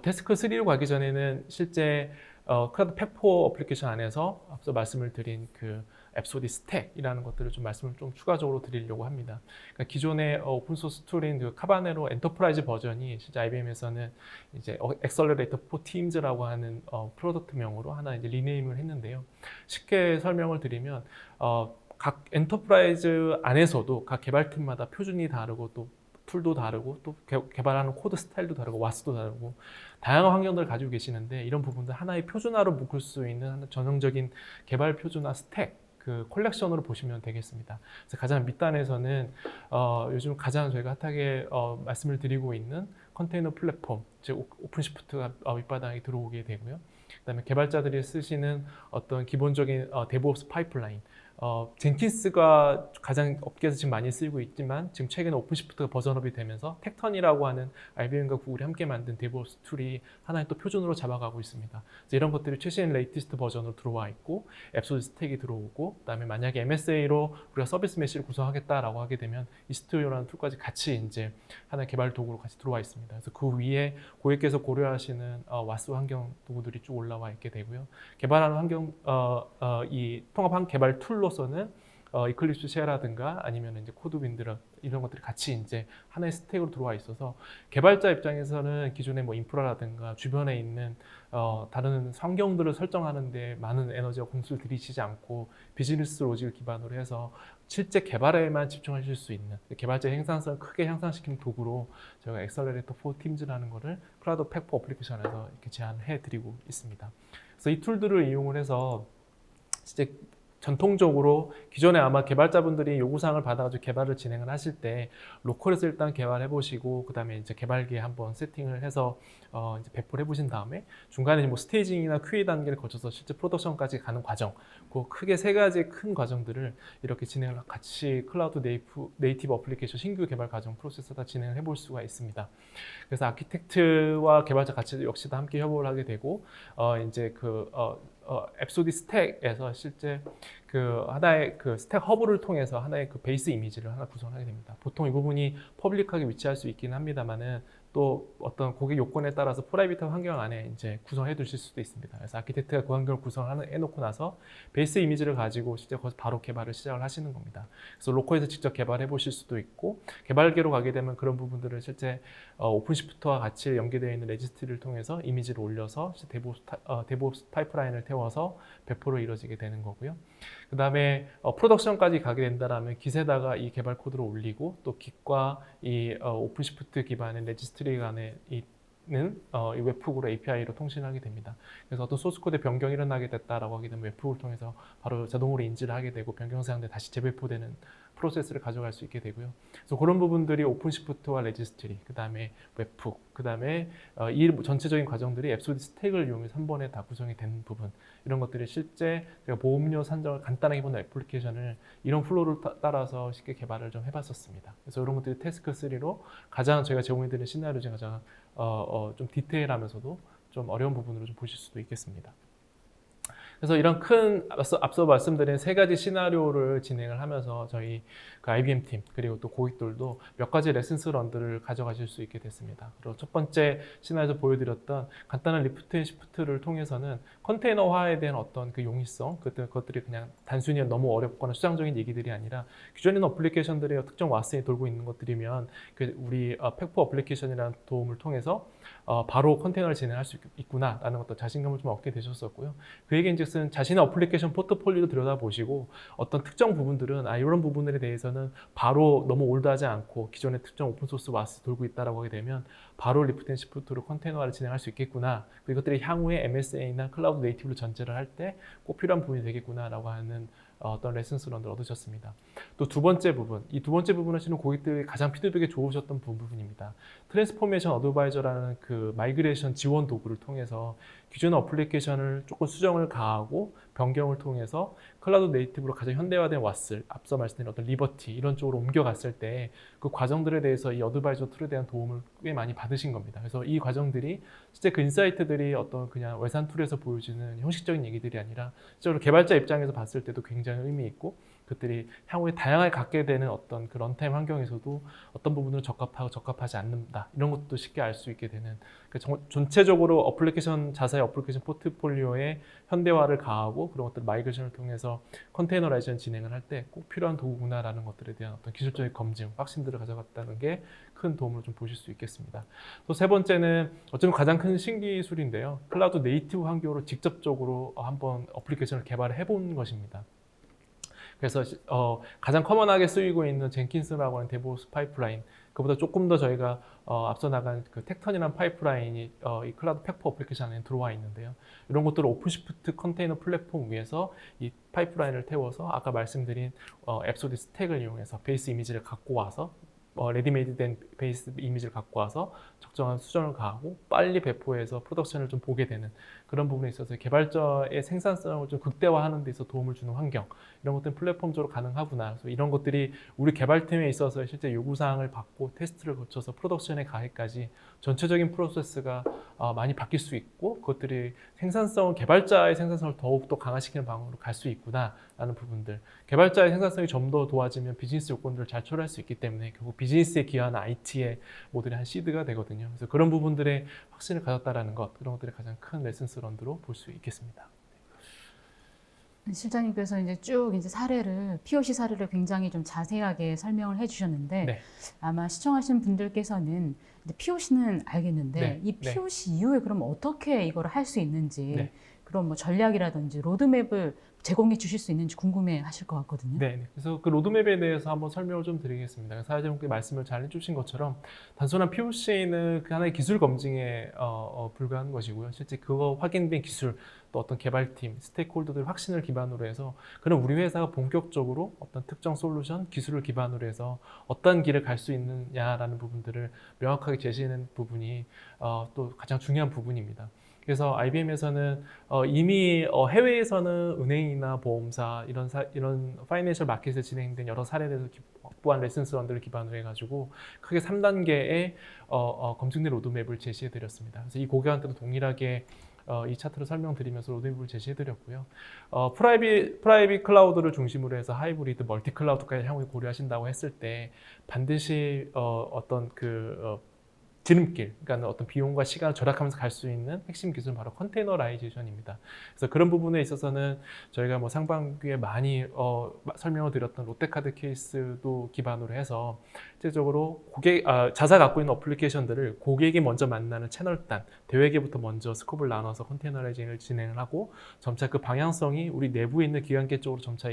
태스크 3로 가기 전에는 실제 클라우드 팩포 어플리케이션 안에서 앞서 말씀을 드린 그 앱소디 스택이라는 것들을 좀 말씀을 좀 추가적으로 드리려고 합니다. 그러니까 기존의 오픈소스 툴인 그 카바네로 엔터프라이즈 버전이 실제 IBM에서는 이제 엑셀러레이터 포 팀즈라고 하는 프로덕트명으로 하나 이제 리네임을 했는데요. 쉽게 설명을 드리면 각 엔터프라이즈 안에서도 각 개발팀마다 표준이 다르고 또 툴도 다르고 또 개발하는 코드 스타일도 다르고 와스도 다르고 다양한 환경들을 가지고 계시는데 이런 부분들 하나의 표준화로 묶을 수 있는 전형적인 개발 표준화 스택 그 컬렉션으로 보시면 되겠습니다. 그래서 가장 밑단에서는 요즘 가장 저희가 핫하게 말씀을 드리고 있는 컨테이너 플랫폼, 즉 오픈시프트가 윗바닥에 들어오게 되고요. 그다음에 개발자들이 쓰시는 어떤 기본적인 데브옵스 파이프라인, 젠킨스가 가장 업계에서 지금 많이 쓰이고 있지만 지금 최근에 오픈시프트가 버전업이 되면서 텍턴이라고 하는 IBM과 구글이 함께 만든 데브옵스 툴이 하나의 또 표준으로 잡아가고 있습니다. 그래서 이런 것들이 최신 레이티스트 버전으로 들어와 있고 앱소드 스택이 들어오고 그다음에 만약에 MSA로 우리가 서비스 메시를 구성하겠다라고 하게 되면 이스토리오라는 툴까지 같이 이제 하나의 개발 도구로 같이 들어와 있습니다. 그래서 그 위에 고객께서 고려하시는 와스 환경 도구들이 쭉 올라와 있게 되고요. 개발하는 환경 이 통합 개발 툴로서는 이클립스 쉐라든가 아니면 이제 코드 윈드라 이런 것들이 같이 이제 하나의 스택으로 들어와 있어서 개발자 입장에서는 기존의 뭐 인프라라든가 주변에 있는 다른 환경들을 설정하는데 많은 에너지와 공수를 들이시지 않고 비즈니스 로직을 기반으로 해서 실제 개발에만 집중하실 수 있는 개발자의 생산성을 크게 향상시키는 도구로 저희가 엑셀러레이터 4 팀즈라는 거를 클라우드 팩포 어플리케이션에서 이렇게 제안해 드리고 있습니다. 그래서 이 툴들을 이용을 해서 실제 전통적으로 기존에 아마 개발자분들이 요구사항을 받아가지고 개발을 진행을 하실 때 로컬에서 일단 개발해 보시고 그 다음에 이제 개발기에 한번 세팅을 해서 이제 배포를 해보신 다음에 중간에 뭐 스테이징이나 QA 단계를 거쳐서 실제 프로덕션까지 가는 과정, 그 크게 세 가지 큰 과정들을 이렇게 진행을 같이 클라우드 네이티브 어플리케이션 신규 개발 과정 프로세스 다 진행을 해볼 수가 있습니다. 그래서 아키텍트와 개발자 같이 역시 다 함께 협업을 하게 되고 이제 앱소디 스택에서 실제 그 하나의 그 스택 허브를 통해서 하나의 그 베이스 이미지를 하나 구성하게 됩니다. 보통 이 부분이 퍼블릭하게 위치할 수 있긴 합니다만은 또 어떤 고객 요건에 따라서 프라이빗한 환경 안에 이제 구성해 두실 수도 있습니다. 그래서 아키텍트가 그 환경을 구성해 놓고 나서 베이스 이미지를 가지고 실제 거기서 바로 개발을 시작을 하시는 겁니다. 그래서 로컬에서 직접 개발해 보실 수도 있고 개발계로 가게 되면 그런 부분들을 실제 오픈시프트와 같이 연계되어 있는 레지스트리를 통해서 이미지를 올려서 데브옵스 파이프라인을 태워서 배포로 이루어지게 되는 거고요. 그 다음에 프로덕션까지 가게 된다면 깃에다가 이 개발 코드를 올리고 또 깃과 이 오픈시프트 기반의 레지스트리 간에 있는 이 웹훅으로 API로 통신하게 됩니다. 그래서 어떤 소스 코드에 변경이 일어나게 됐다라고 하게 되면 웹훅을 통해서 바로 자동으로 인지를 하게 되고 변경 사항들 다시 재배포되는 프로세스를 가져갈 수 있게 되고요. 그래서 그런 부분들이 오픈시프트와 레지스트리, 그 다음에 웹훅, 그 다음에 이 전체적인 과정들이 앱소디 스택을 이용해서 한 번에 다 구성이 된 부분, 이런 것들이 실제 제가 보험료 산정을 간단하게 보는 애플리케이션을 이런 플로우를 따라서 쉽게 개발을 좀 해봤었습니다. 그래서 이런 것들이 태스크 3로 가장 저희가 제공해드리는 시나리오 중에 가장 좀 디테일하면서도 좀 어려운 부분으로 좀 보실 수도 있겠습니다. 그래서 이런 큰 앞서 말씀드린 세 가지 시나리오를 진행을 하면서 저희 그 IBM 팀 그리고 또 고객들도 몇 가지 레슨스 런들을 가져가실 수 있게 됐습니다. 그리고 첫 번째 시나리오에서 보여드렸던 간단한 리프트 앤 시프트를 통해서는 컨테이너화에 대한 어떤 그 용이성, 그것들이 그냥 단순히 너무 어렵거나 수장적인 얘기들이 아니라 기존에 있는 어플리케이션들이 특정 왓슨이 돌고 있는 것들이면 우리 팩포 어플리케이션이라는 도움을 통해서 바로 컨테이너를 진행할 수 있구나라는 것도 자신감을 좀 얻게 되셨었고요. 그 얘기인즉슨 자신의 어플리케이션 포트폴리오를 들여다보시고 어떤 특정 부분들은 이런 부분들에 대해서는 바로 너무 올드하지 않고 기존의 특정 오픈소스 왓스 돌고 있다라고 하게 되면 바로 리프트 앤 시프트로 컨테이너화를 진행할 수 있겠구나. 이것들이 향후에 MSA나 클라우드 네이티브로 전제를 할 때 꼭 필요한 부분이 되겠구나라고 하는 어떤 레슨스런을 얻으셨습니다. 또 두 번째 부분, 이 두 번째 부분 하시는 고객들이 가장 피드백이 좋으셨던 부분입니다. 트랜스포메이션 어드바이저라는 그 마이그레이션 지원 도구를 통해서 기존의 어플리케이션을 조금 수정을 가하고 변경을 통해서 클라우드 네이티브로 가장 현대화된 왓을 앞서 말씀드린 어떤 리버티 이런 쪽으로 옮겨갔을 때 그 과정들에 대해서 이 어드바이저 툴에 대한 도움을 꽤 많이 받으신 겁니다. 그래서 이 과정들이 실제 그 인사이트들이 어떤 그냥 외산 툴에서 보여지는 형식적인 얘기들이 아니라 실제로 개발자 입장에서 봤을 때도 굉장히 의미 있고 그것들이 향후에 다양하게 갖게 되는 어떤 그 런타임 환경에서도 어떤 부분으로 적합하고 적합하지 않는다 이런 것도 쉽게 알 수 있게 되는 전체적으로 어플리케이션 자사의 어플리케이션 포트폴리오에 현대화를 가하고 그런 것들 마이그레이션을 통해서 컨테이너라이제이션 진행을 할 때 꼭 필요한 도구구나라는 것들에 대한 어떤 기술적인 검증, 확신들을 가져갔다는 게 큰 도움을 좀 보실 수 있겠습니다. 또 세 번째는 어쩌면 가장 큰 신기술인데요. 클라우드 네이티브 환경으로 직접적으로 한번 어플리케이션을 개발을 해본 것입니다. 그래서 가장 커먼하게 쓰이고 있는 젠킨스라고 하는 데브옵스 파이프라인, 그보다 조금 더 저희가 앞서 나간 그 텍턴이라는 파이프라인이 이 클라우드 팩포 어플리케이션 안에 들어와 있는데요. 이런 것들을 오픈시프트 컨테이너 플랫폼 위에서 이 파이프라인을 태워서 아까 말씀드린 앱소디 스택을 이용해서 베이스 이미지를 갖고 와서 레디메이드 된 베이스 이미지를 갖고 와서 적정한 수정을 가하고 빨리 배포해서 프로덕션을 좀 보게 되는 그런 부분에 있어서 개발자의 생산성을 좀 극대화하는 데 있어서 도움을 주는 환경, 이런 것들은 플랫폼적으로 가능하구나. 그래서 이런 것들이 우리 개발팀에 있어서 실제 요구사항을 받고 테스트를 거쳐서 프로덕션에 가기까지 전체적인 프로세스가 많이 바뀔 수 있고 그것들이 개발자의 생산성을 더욱더 강화시키는 방향으로 갈 수 있구나 라는 부분들, 개발자의 생산성이 좀 더 도와지면 비즈니스 요건들을 잘 초래할 수 있기 때문에 결국 비즈니스에 기여하는 IT의 모델이 한 시드가 되거든요. 그래서 그런 부분들의 확신을 가졌다라는 것, 그런 것들이 가장 큰 레슨스런으로 볼 수 있겠습니다. 실장님께서 이제 쭉 이제 POC 사례를 굉장히 좀 자세하게 설명을 해주셨는데 네. 아마 시청하시는 분들께서는 POC는 알겠는데 네. 이 POC 이후에 그럼 어떻게 이걸 할 수 있는지 네. 그런 뭐 전략이라든지 로드맵을 제공해 주실 수 있는지 궁금해 하실 것 같거든요. 네, 그래서 그 로드맵에 대해서 한번 설명을 좀 드리겠습니다. 사회자님께 말씀을 잘 해주신 것처럼 단순한 POC는 그 하나의 기술 검증에 불과한 것이고요. 실제 그거 확인된 기술, 또 어떤 개발팀, 스테이크홀더들 확신을 기반으로 해서 그럼 우리 회사가 본격적으로 어떤 특정 솔루션, 기술을 기반으로 해서 어떤 길을 갈 수 있느냐라는 부분들을 명확하게 제시하는 부분이 또 가장 중요한 부분입니다. 그래서 IBM에서는 이미 해외에서는 은행이나 보험사 이런 파이낸셜 마켓에 진행된 여러 사례에서 확보한 레슨스런들을 기반으로 해가지고 크게 3단계의 검증된 로드맵을 제시해 드렸습니다. 그래서 이 고객한테도 동일하게 이 차트를 설명드리면서 로드맵을 제시해 드렸고요. 프라이빗 클라우드를 중심으로 해서 하이브리드, 멀티 클라우드까지 향후 고려하신다고 했을 때 반드시 어떤 지름길, 그러니까 어떤 비용과 시간을 절약하면서 갈 수 있는 핵심 기술은 바로 컨테이너라이제이션입니다. 그래서 그런 부분에 있어서는 저희가 뭐 상반기에 많이 설명을 드렸던 롯데카드 케이스도 기반으로 해서 실제적으로 자사 갖고 있는 어플리케이션들을 고객이 먼저 만나는 채널단, 대회계부터 먼저 스코프를 나눠서 컨테이너라이징을 진행을 하고 점차 그 방향성이 우리 내부에 있는 기관계 쪽으로 점차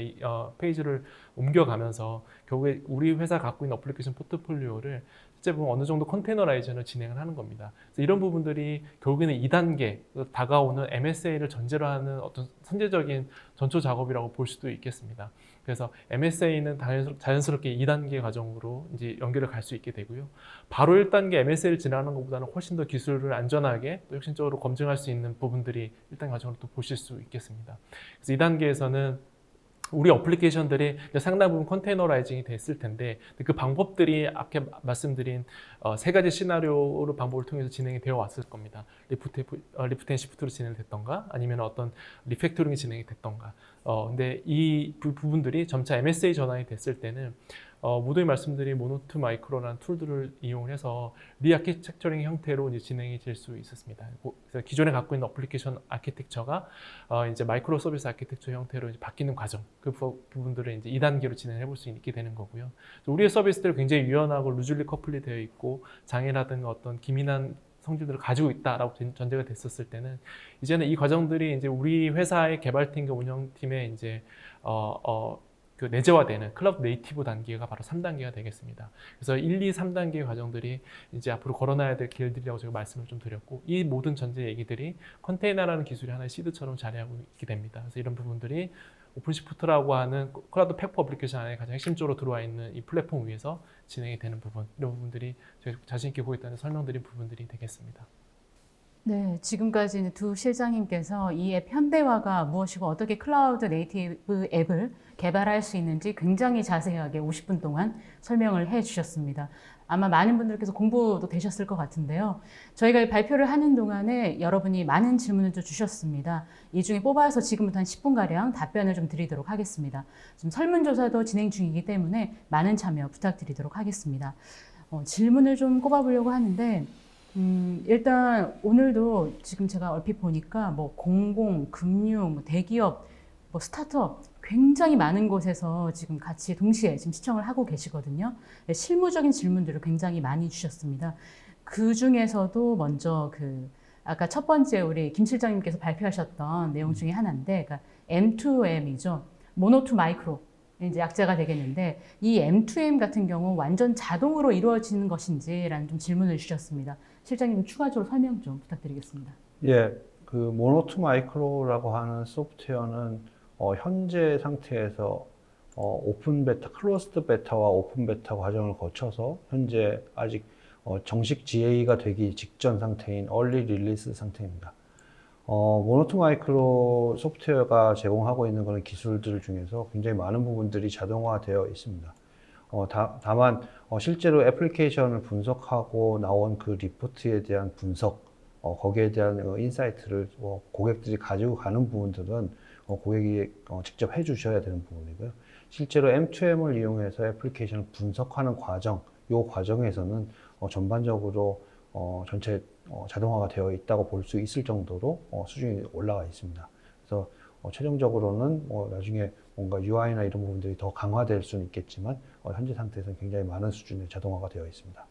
페이지를 옮겨가면서 결국에 우리 회사 갖고 있는 어플리케이션 포트폴리오를 실제 보면 어느 정도 컨테이너라이제이션을 진행을 하는 겁니다. 그래서 이런 부분들이 결국에는 2단계 다가오는 MSA를 전제로 하는 어떤 선제적인 전초 작업이라고 볼 수도 있겠습니다. 그래서 MSA는 자연스럽게 2단계 과정으로 이제 연결을 갈 수 있게 되고요. 바로 1단계 MSA를 진행하는 것보다는 훨씬 더 기술을 안전하게 또 혁신적으로 검증할 수 있는 부분들이 1단계 과정으로 또 보실 수 있겠습니다. 그래서 2단계에서는 우리 어플리케이션들이 상당 부분 컨테이너라이징이 됐을 텐데 그 방법들이 아까 말씀드린 세 가지 시나리오로 방법을 통해서 진행이 되어 왔을 겁니다. 리프트 앤 시프트로 진행됐던가 아니면 어떤 리팩토링이 진행이 됐던가. 근데 이 부분들이 점차 MSA 전환이 됐을 때는 모두에 말씀드린 모노2 마이크로라는 툴들을 이용해서 리아키텍처링 형태로 이제 진행이 될 수 있었습니다. 그래서 기존에 갖고 있는 어플리케이션 아키텍처가 이제 마이크로 서비스 아키텍처 형태로 이제 바뀌는 과정, 그 부분들을 이제 2단계로 진행해 볼 수 있게 되는 거고요. 우리의 서비스들 굉장히 유연하고 루즐리 커플이 되어 있고 장애라든가 어떤 기민한 성질들을 가지고 있다라고 전제가 됐었을 때는 이제는 이 과정들이 이제 우리 회사의 개발팀과 운영팀에 이제 그 내재화되는 클라우드 네이티브 단계가 바로 3단계가 되겠습니다. 그래서 1, 2, 3단계 과정들이 이제 앞으로 걸어놔야 될 길들이라고 제가 말씀을 좀 드렸고 이 모든 전제 얘기들이 컨테이너라는 기술이 하나의 시드처럼 자리하고 있게 됩니다. 그래서 이런 부분들이 오픈시프트라고 하는 클라우드 팩포 어플리케이션 안에 가장 핵심적으로 들어와 있는 이 플랫폼 위에서 진행이 되는 부분, 이런 부분들이 제가 자신 있게 보겠다는 설명드린 부분들이 되겠습니다. 네, 지금까지 두 실장님께서 이 앱 현대화가 무엇이고 어떻게 클라우드 네이티브 앱을 개발할 수 있는지 굉장히 자세하게 50분 동안 설명을 해 주셨습니다. 아마 많은 분들께서 공부도 되셨을 것 같은데요. 저희가 발표를 하는 동안에 여러분이 많은 질문을 좀 주셨습니다. 이 중에 뽑아서 지금부터 한 10분가량 답변을 좀 드리도록 하겠습니다. 지금 설문조사도 진행 중이기 때문에 많은 참여 부탁드리도록 하겠습니다. 질문을 좀 꼽아보려고 하는데 일단 오늘도 지금 제가 얼핏 보니까 뭐 공공, 금융, 뭐 대기업, 뭐 스타트업 굉장히 많은 곳에서 지금 같이 동시에 지금 시청을 하고 계시거든요. 실무적인 질문들을 굉장히 많이 주셨습니다. 그 중에서도 먼저 아까 첫 번째 우리 김 실장님께서 발표하셨던 내용 중에 하나인데, 그러니까 M2M이죠. 모노2 마이크로. 이제 약자가 되겠는데 이 M2M 같은 경우 완전 자동으로 이루어지는 것인지라는 좀 질문을 주셨습니다. 실장님 추가적으로 설명 좀 부탁드리겠습니다. 예, 그 모노2 마이크로라고 하는 소프트웨어는 현재 상태에서 오픈 베타, 클로스드 베타와 오픈 베타 과정을 거쳐서 현재 아직 정식 GA가 되기 직전 상태인 얼리 릴리스 상태입니다. 모노2 마이크로 소프트웨어가 제공하고 있는 그런 기술들 중에서 굉장히 많은 부분들이 자동화되어 있습니다. 다만 실제로 애플리케이션을 분석하고 나온 그 리포트에 대한 분석, 거기에 대한 인사이트를 고객들이 가지고 가는 부분들은 고객이 직접 해주셔야 되는 부분이고요. 실제로 M2M을 이용해서 애플리케이션을 분석하는 과정, 이 과정에서는 전반적으로 전체 자동화가 되어 있다고 볼 수 있을 정도로 수준이 올라가 있습니다. 그래서 최종적으로는 나중에 뭔가 UI나 이런 부분들이 더 강화될 수는 있겠지만 현재 상태에서는 굉장히 많은 수준의 자동화가 되어 있습니다.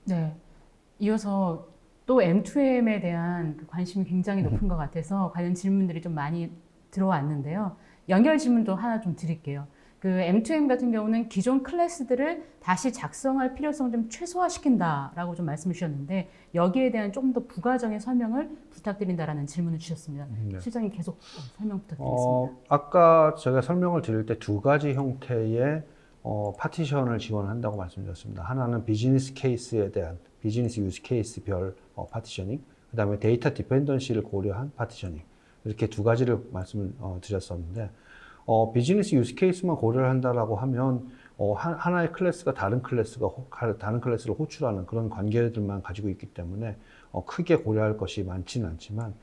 네, 이어서 또 M2M에 대한 그 관심이 굉장히 높은 것 같아서 관련 질문들이 좀 많이 들어왔는데요. 연결 질문도 하나 좀 드릴게요. 그 M2M 같은 경우는 기존 클래스들을 다시 작성할 필요성을 좀 최소화시킨다라고 좀 말씀을 주셨는데 여기에 대한 조금 더 부가적인 설명을 부탁드린다라는 질문을 주셨습니다. 네. 실장님 계속 설명 부탁드리겠습니다. 아까 제가 설명을 드릴 때 두 가지 형태의 파티션을 지원한다고 말씀드렸습니다. 하나는 비즈니스 케이스에 대한 비즈니스 유즈 케이스별 파티셔닝, 그 다음에 데이터 디펜던시를 고려한 파티셔닝, 이렇게 두 가지를 말씀을 드렸었는데 비즈니스 유즈 케이스만 고려를 한다라고 하면 하나의 클래스가 다른 클래스를 호출하는 그런 관계들만 가지고 있기 때문에 크게 고려할 것이 많지는 않지만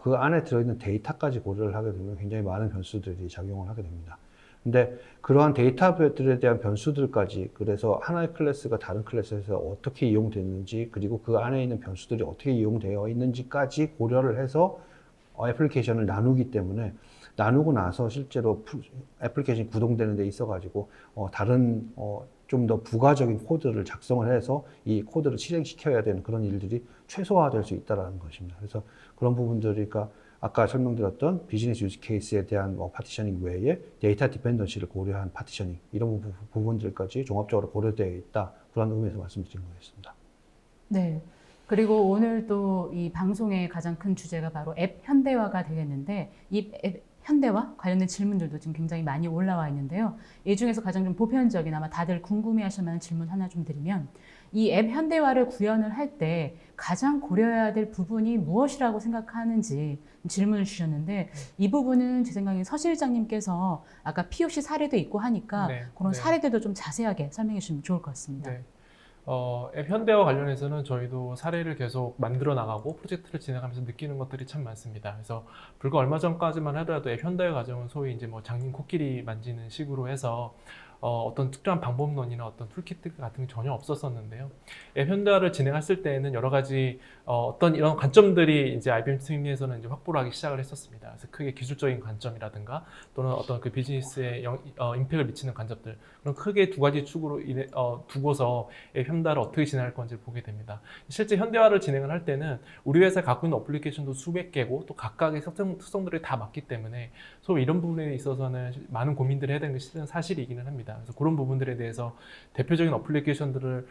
그 안에 들어있는 데이터까지 고려를 하게 되면 굉장히 많은 변수들이 작용을 하게 됩니다. 근데 그러한 데이터들에 대한 변수들까지, 그래서 하나의 클래스가 다른 클래스에서 어떻게 이용됐는지, 그리고 그 안에 있는 변수들이 어떻게 이용되어 있는지까지 고려를 해서 애플리케이션을 나누기 때문에, 나누고 나서 실제로 애플리케이션이 구동되는 데 있어가지고 다른 좀 더 부가적인 코드를 작성을 해서 이 코드를 실행시켜야 되는 그런 일들이 최소화될 수 있다는 것입니다. 그래서 그런 부분들이, 그러니까 아까 설명드렸던 비즈니스 유즈 케이스에 대한 파티셔닝 외에 데이터 디펜던시를 고려한 파티셔닝, 이런 부분들까지 종합적으로 고려되어 있다, 그런 의미에서 말씀드린 거겠습니다. 네. 그리고 오늘 또 이 방송의 가장 큰 주제가 바로 앱 현대화가 되겠는데 이 앱 현대화 관련된 질문들도 지금 굉장히 많이 올라와 있는데요. 이 중에서 가장 좀 보편적인 아마 다들 궁금해하실 만한 질문 하나 좀 드리면 이 앱 현대화를 구현을 할 때 가장 고려해야 될 부분이 무엇이라고 생각하는지 질문을 주셨는데 이 부분은 제 생각에 서 실장님께서 아까 POC 사례도 있고 하니까 네, 그런 네. 사례들도 좀 자세하게 설명해 주시면 좋을 것 같습니다. 네. 앱 현대화 관련해서는 저희도 사례를 계속 만들어 나가고 프로젝트를 진행하면서 느끼는 것들이 참 많습니다. 그래서 불과 얼마 전까지만 하더라도 앱 현대화 과정은 소위 이제 뭐 장님 코끼리 만지는 식으로 해서 어떤 특정한 방법론이나 어떤 툴키트 같은 게 전혀 없었었는데요. 앱 현대화를 진행했을 때에는 여러 가지 어떤 이런 관점들이 이제 IBM 팀에서는 이제 확보를 하기 시작을 했었습니다. 그래서 크게 기술적인 관점이라든가 또는 어떤 그 비즈니스에 임팩트를 미치는 관점들, 그런 크게 두 가지 축으로 두고서 앱 현대화를 어떻게 진행할 건지를 보게 됩니다. 실제 현대화를 진행을 할 때는 우리 회사에 갖고 있는 어플리케이션도 수백 개고 또 각각의 특성들이 다 맞기 때문에 소위 이런 부분에 있어서는 많은 고민들을 해야 되는 게 실은 사실이기는 합니다. 그래서 그런 부분들에 대해서 대표적인 어플리케이션들을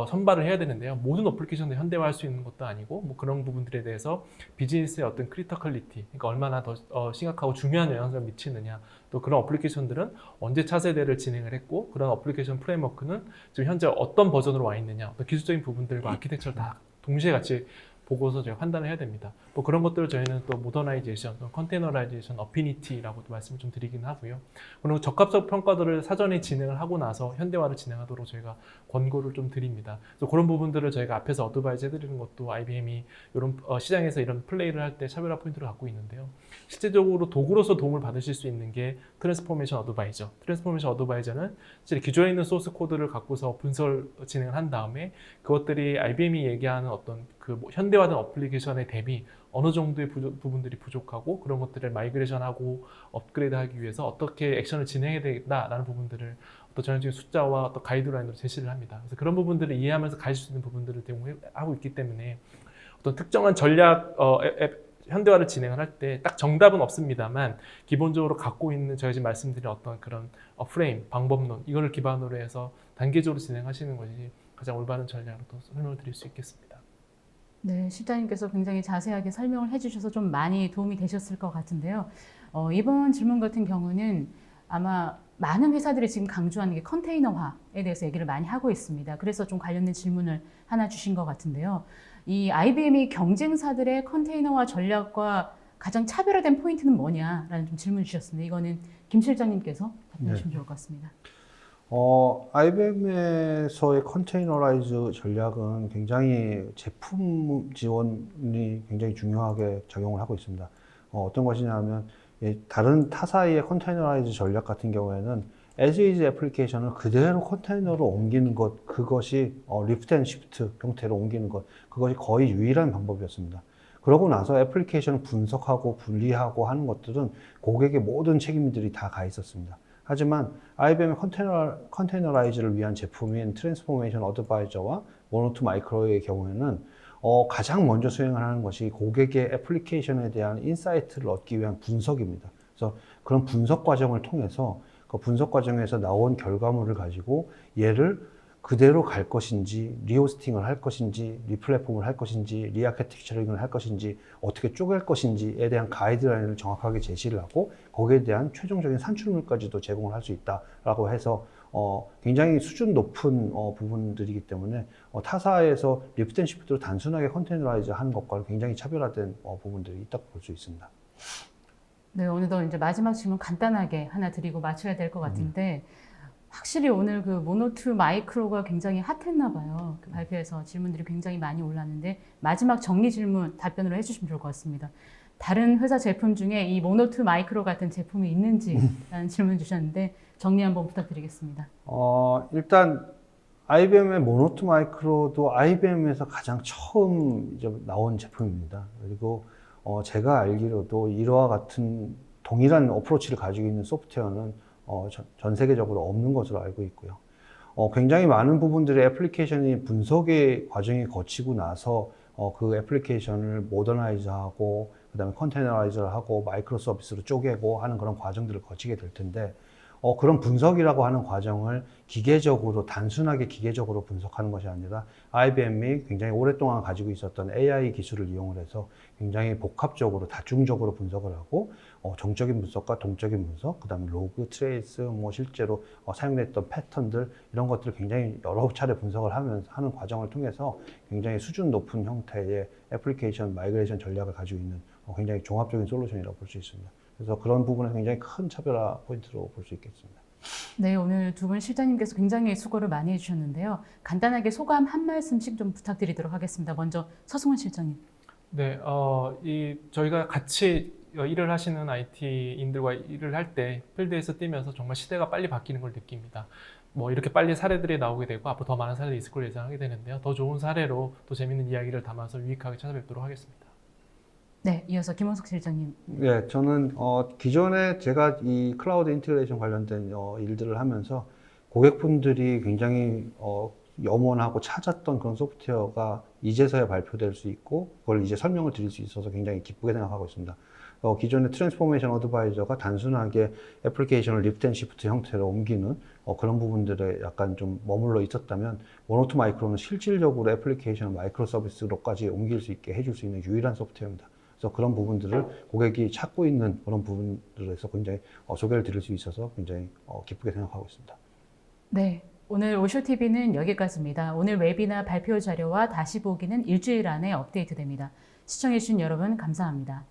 선발을 해야 되는데요. 모든 어플리케이션을 현대화할 수 있는 것도 아니고 뭐 그런 부분들에 대해서 비즈니스의 어떤 크리티컬리티, 그러니까 얼마나 더 심각하고 중요한 영향을 미치느냐, 또 그런 어플리케이션들은 언제 차세대를 진행을 했고 그런 어플리케이션 프레임워크는 지금 현재 어떤 버전으로 와 있느냐, 어떤 기술적인 부분들과 아키텍처를 다 동시에 같이 보고서 제가 판단을 해야 됩니다. 뭐 그런 것들을 저희는 또 모더나이제이션, 컨테이너라이제이션, 어피니티라고도 말씀을 좀 드리긴 하고요. 그리고 적합성 평가들을 사전에 진행을 하고 나서 현대화를 진행하도록 저희가 권고를 좀 드립니다. 그래서 그런 부분들을 저희가 앞에서 어드바이즈 해드리는 것도 IBM이 이런 시장에서 이런 플레이를 할 때 차별화 포인트를 갖고 있는데요. 실제적으로 도구로서 도움을 받으실 수 있는 게 트랜스포메이션 어드바이저. 트랜스포메이션 어드바이저는 실제 기존에 있는 소스 코드를 갖고서 분석 진행을 한 다음에 그것들이 IBM이 얘기하는 어떤 그 현대화된 어플리케이션에 대비 어느 정도의 부분들이 부족하고 그런 것들을 마이그레이션하고 업그레이드하기 위해서 어떻게 액션을 진행해야 되겠다라는 부분들을 어떤 전형적인 숫자와 어떤 가이드라인으로 제시를 합니다. 그래서 그런 부분들을 이해하면서 가질 수 있는 부분들을 제공하고 있기 때문에 어떤 특정한 전략 앱 현대화를 진행을 할 때 딱 정답은 없습니다만 기본적으로 갖고 있는 저희 지금 말씀드린 어떤 그런 프레임, 방법론 이거를 기반으로 해서 단계적으로 진행하시는 것이 가장 올바른 전략으로 또 설명을 드릴 수 있겠습니다. 네, 실장님께서 굉장히 자세하게 설명을 해주셔서 좀 많이 도움이 되셨을 것 같은데요. 이번 질문 같은 경우는 아마 많은 회사들이 지금 강조하는 게 컨테이너화에 대해서 얘기를 많이 하고 있습니다. 그래서 좀 관련된 질문을 하나 주신 것 같은데요. 이 IBM이 경쟁사들의 컨테이너화 전략과 가장 차별화된 포인트는 뭐냐라는 좀 질문 주셨습니다. 이거는 김 실장님께서 답변해 주시면 좋을 것 같습니다. IBM에서의 컨테이너라이즈 전략은 굉장히 제품 지원이 굉장히 중요하게 작용을 하고 있습니다. 어떤 것이냐면 다른 타사의 컨테이너라이즈 전략 같은 경우에는 as is 애플리케이션을 그대로 컨테이너로 옮기는 것, 그것이 리프트 앤 시프트 형태로 옮기는 것, 그것이 거의 유일한 방법이었습니다. 그러고 나서 애플리케이션을 분석하고 분리하고 하는 것들은 고객의 모든 책임들이 다 가 있었습니다. 하지만 IBM의 컨테이너라이즈를 위한 제품인 트랜스포메이션 어드바이저와 모노투 마이크로의 경우에는 가장 먼저 수행을 하는 것이 고객의 애플리케이션에 대한 인사이트를 얻기 위한 분석입니다. 그래서 그런 분석 과정을 통해서 그 분석 과정에서 나온 결과물을 가지고 얘를 그대로 갈 것인지, 리호스팅을 할 것인지, 리플랫폼을 할 것인지, 리아키텍처링을 할 것인지, 어떻게 쪼갤 것인지에 대한 가이드라인을 정확하게 제시를 하고 거기에 대한 최종적인 산출물까지도 제공을 할 수 있다라고 해서 굉장히 수준 높은 부분들이기 때문에 타사에서 리프트 앤 시프트로 단순하게 컨테이너라이즈 하는 것과 굉장히 차별화된 부분들이 있다고 볼 수 있습니다. 네, 오늘도 이제 마지막 질문 간단하게 하나 드리고 마쳐야 될 것 같은데 확실히 오늘 그 모노2 마이크로가 굉장히 핫했나 봐요. 그 발표에서 질문들이 굉장히 많이 올랐는데 마지막 정리 질문 답변으로 해주시면 좋을 것 같습니다. 다른 회사 제품 중에 이 모노2 마이크로 같은 제품이 있는지라는 질문 주셨는데 정리 한번 부탁드리겠습니다. 일단 IBM의 모노2 마이크로도 IBM에서 가장 처음 이제 나온 제품입니다. 그리고 제가 알기로도 이와 같은 동일한 어프로치를 가지고 있는 소프트웨어는 전 세계적으로 없는 것으로 알고 있고요. 굉장히 많은 부분들의 애플리케이션이 분석의 과정이 거치고 나서 그 애플리케이션을 모더나이즈하고 그다음에 컨테이너라이즈를 하고 마이크로 서비스로 쪼개고 하는 그런 과정들을 거치게 될 텐데 그런 분석이라고 하는 과정을 기계적으로 단순하게 기계적으로 분석하는 것이 아니라 IBM이 굉장히 오랫동안 가지고 있었던 AI 기술을 이용을 해서 굉장히 복합적으로 다중적으로 분석을 하고 정적인 분석과 동적인 분석, 그다음에 로그, 트레이스, 뭐 실제로 사용됐던 패턴들 이런 것들을 굉장히 여러 차례 분석을 하면서 하는 과정을 통해서 굉장히 수준 높은 형태의 애플리케이션 마이그레이션 전략을 가지고 있는 굉장히 종합적인 솔루션이라고 볼 수 있습니다. 그래서 그런 부분은 굉장히 큰 차별화 포인트로 볼 수 있겠습니다. 네, 오늘 두 분 실장님께서 굉장히 수고를 많이 해주셨는데요. 간단하게 소감 한 말씀씩 좀 부탁드리도록 하겠습니다. 먼저 서승원 실장님. 네, 저희가 같이 일을 하시는 IT인들과 일을 할 때 필드에서 뛰면서 정말 시대가 빨리 바뀌는 걸 느낍니다. 뭐 이렇게 빨리 사례들이 나오게 되고 앞으로 더 많은 사례들이 있을 걸 예상하게 되는데요. 더 좋은 사례로 또 재밌는 이야기를 담아서 유익하게 찾아뵙도록 하겠습니다. 네, 이어서 김원석 실장님. 네, 저는 기존에 제가 이 클라우드 인티그레이션 관련된 일들을 하면서 고객분들이 굉장히 염원하고 찾았던 그런 소프트웨어가 이제서야 발표될 수 있고 그걸 이제 설명을 드릴 수 있어서 굉장히 기쁘게 생각하고 있습니다. 기존의 트랜스포메이션 어드바이저가 단순하게 애플리케이션을 리프트 앤 시프트 형태로 옮기는 그런 부분들에 약간 좀 머물러 있었다면 모노2 마이크로는 실질적으로 애플리케이션을 마이크로 서비스로까지 옮길 수 있게 해줄 수 있는 유일한 소프트웨어입니다. 그래서 그런 부분들을 고객이 찾고 있는 그런 부분들에서 굉장히 소개를 드릴 수 있어서 굉장히 기쁘게 생각하고 있습니다. 네, 오늘 오쇼TV는 여기까지입니다. 오늘 웨비나 발표 자료와 다시 보기는 일주일 안에 업데이트됩니다. 시청해주신 여러분 감사합니다.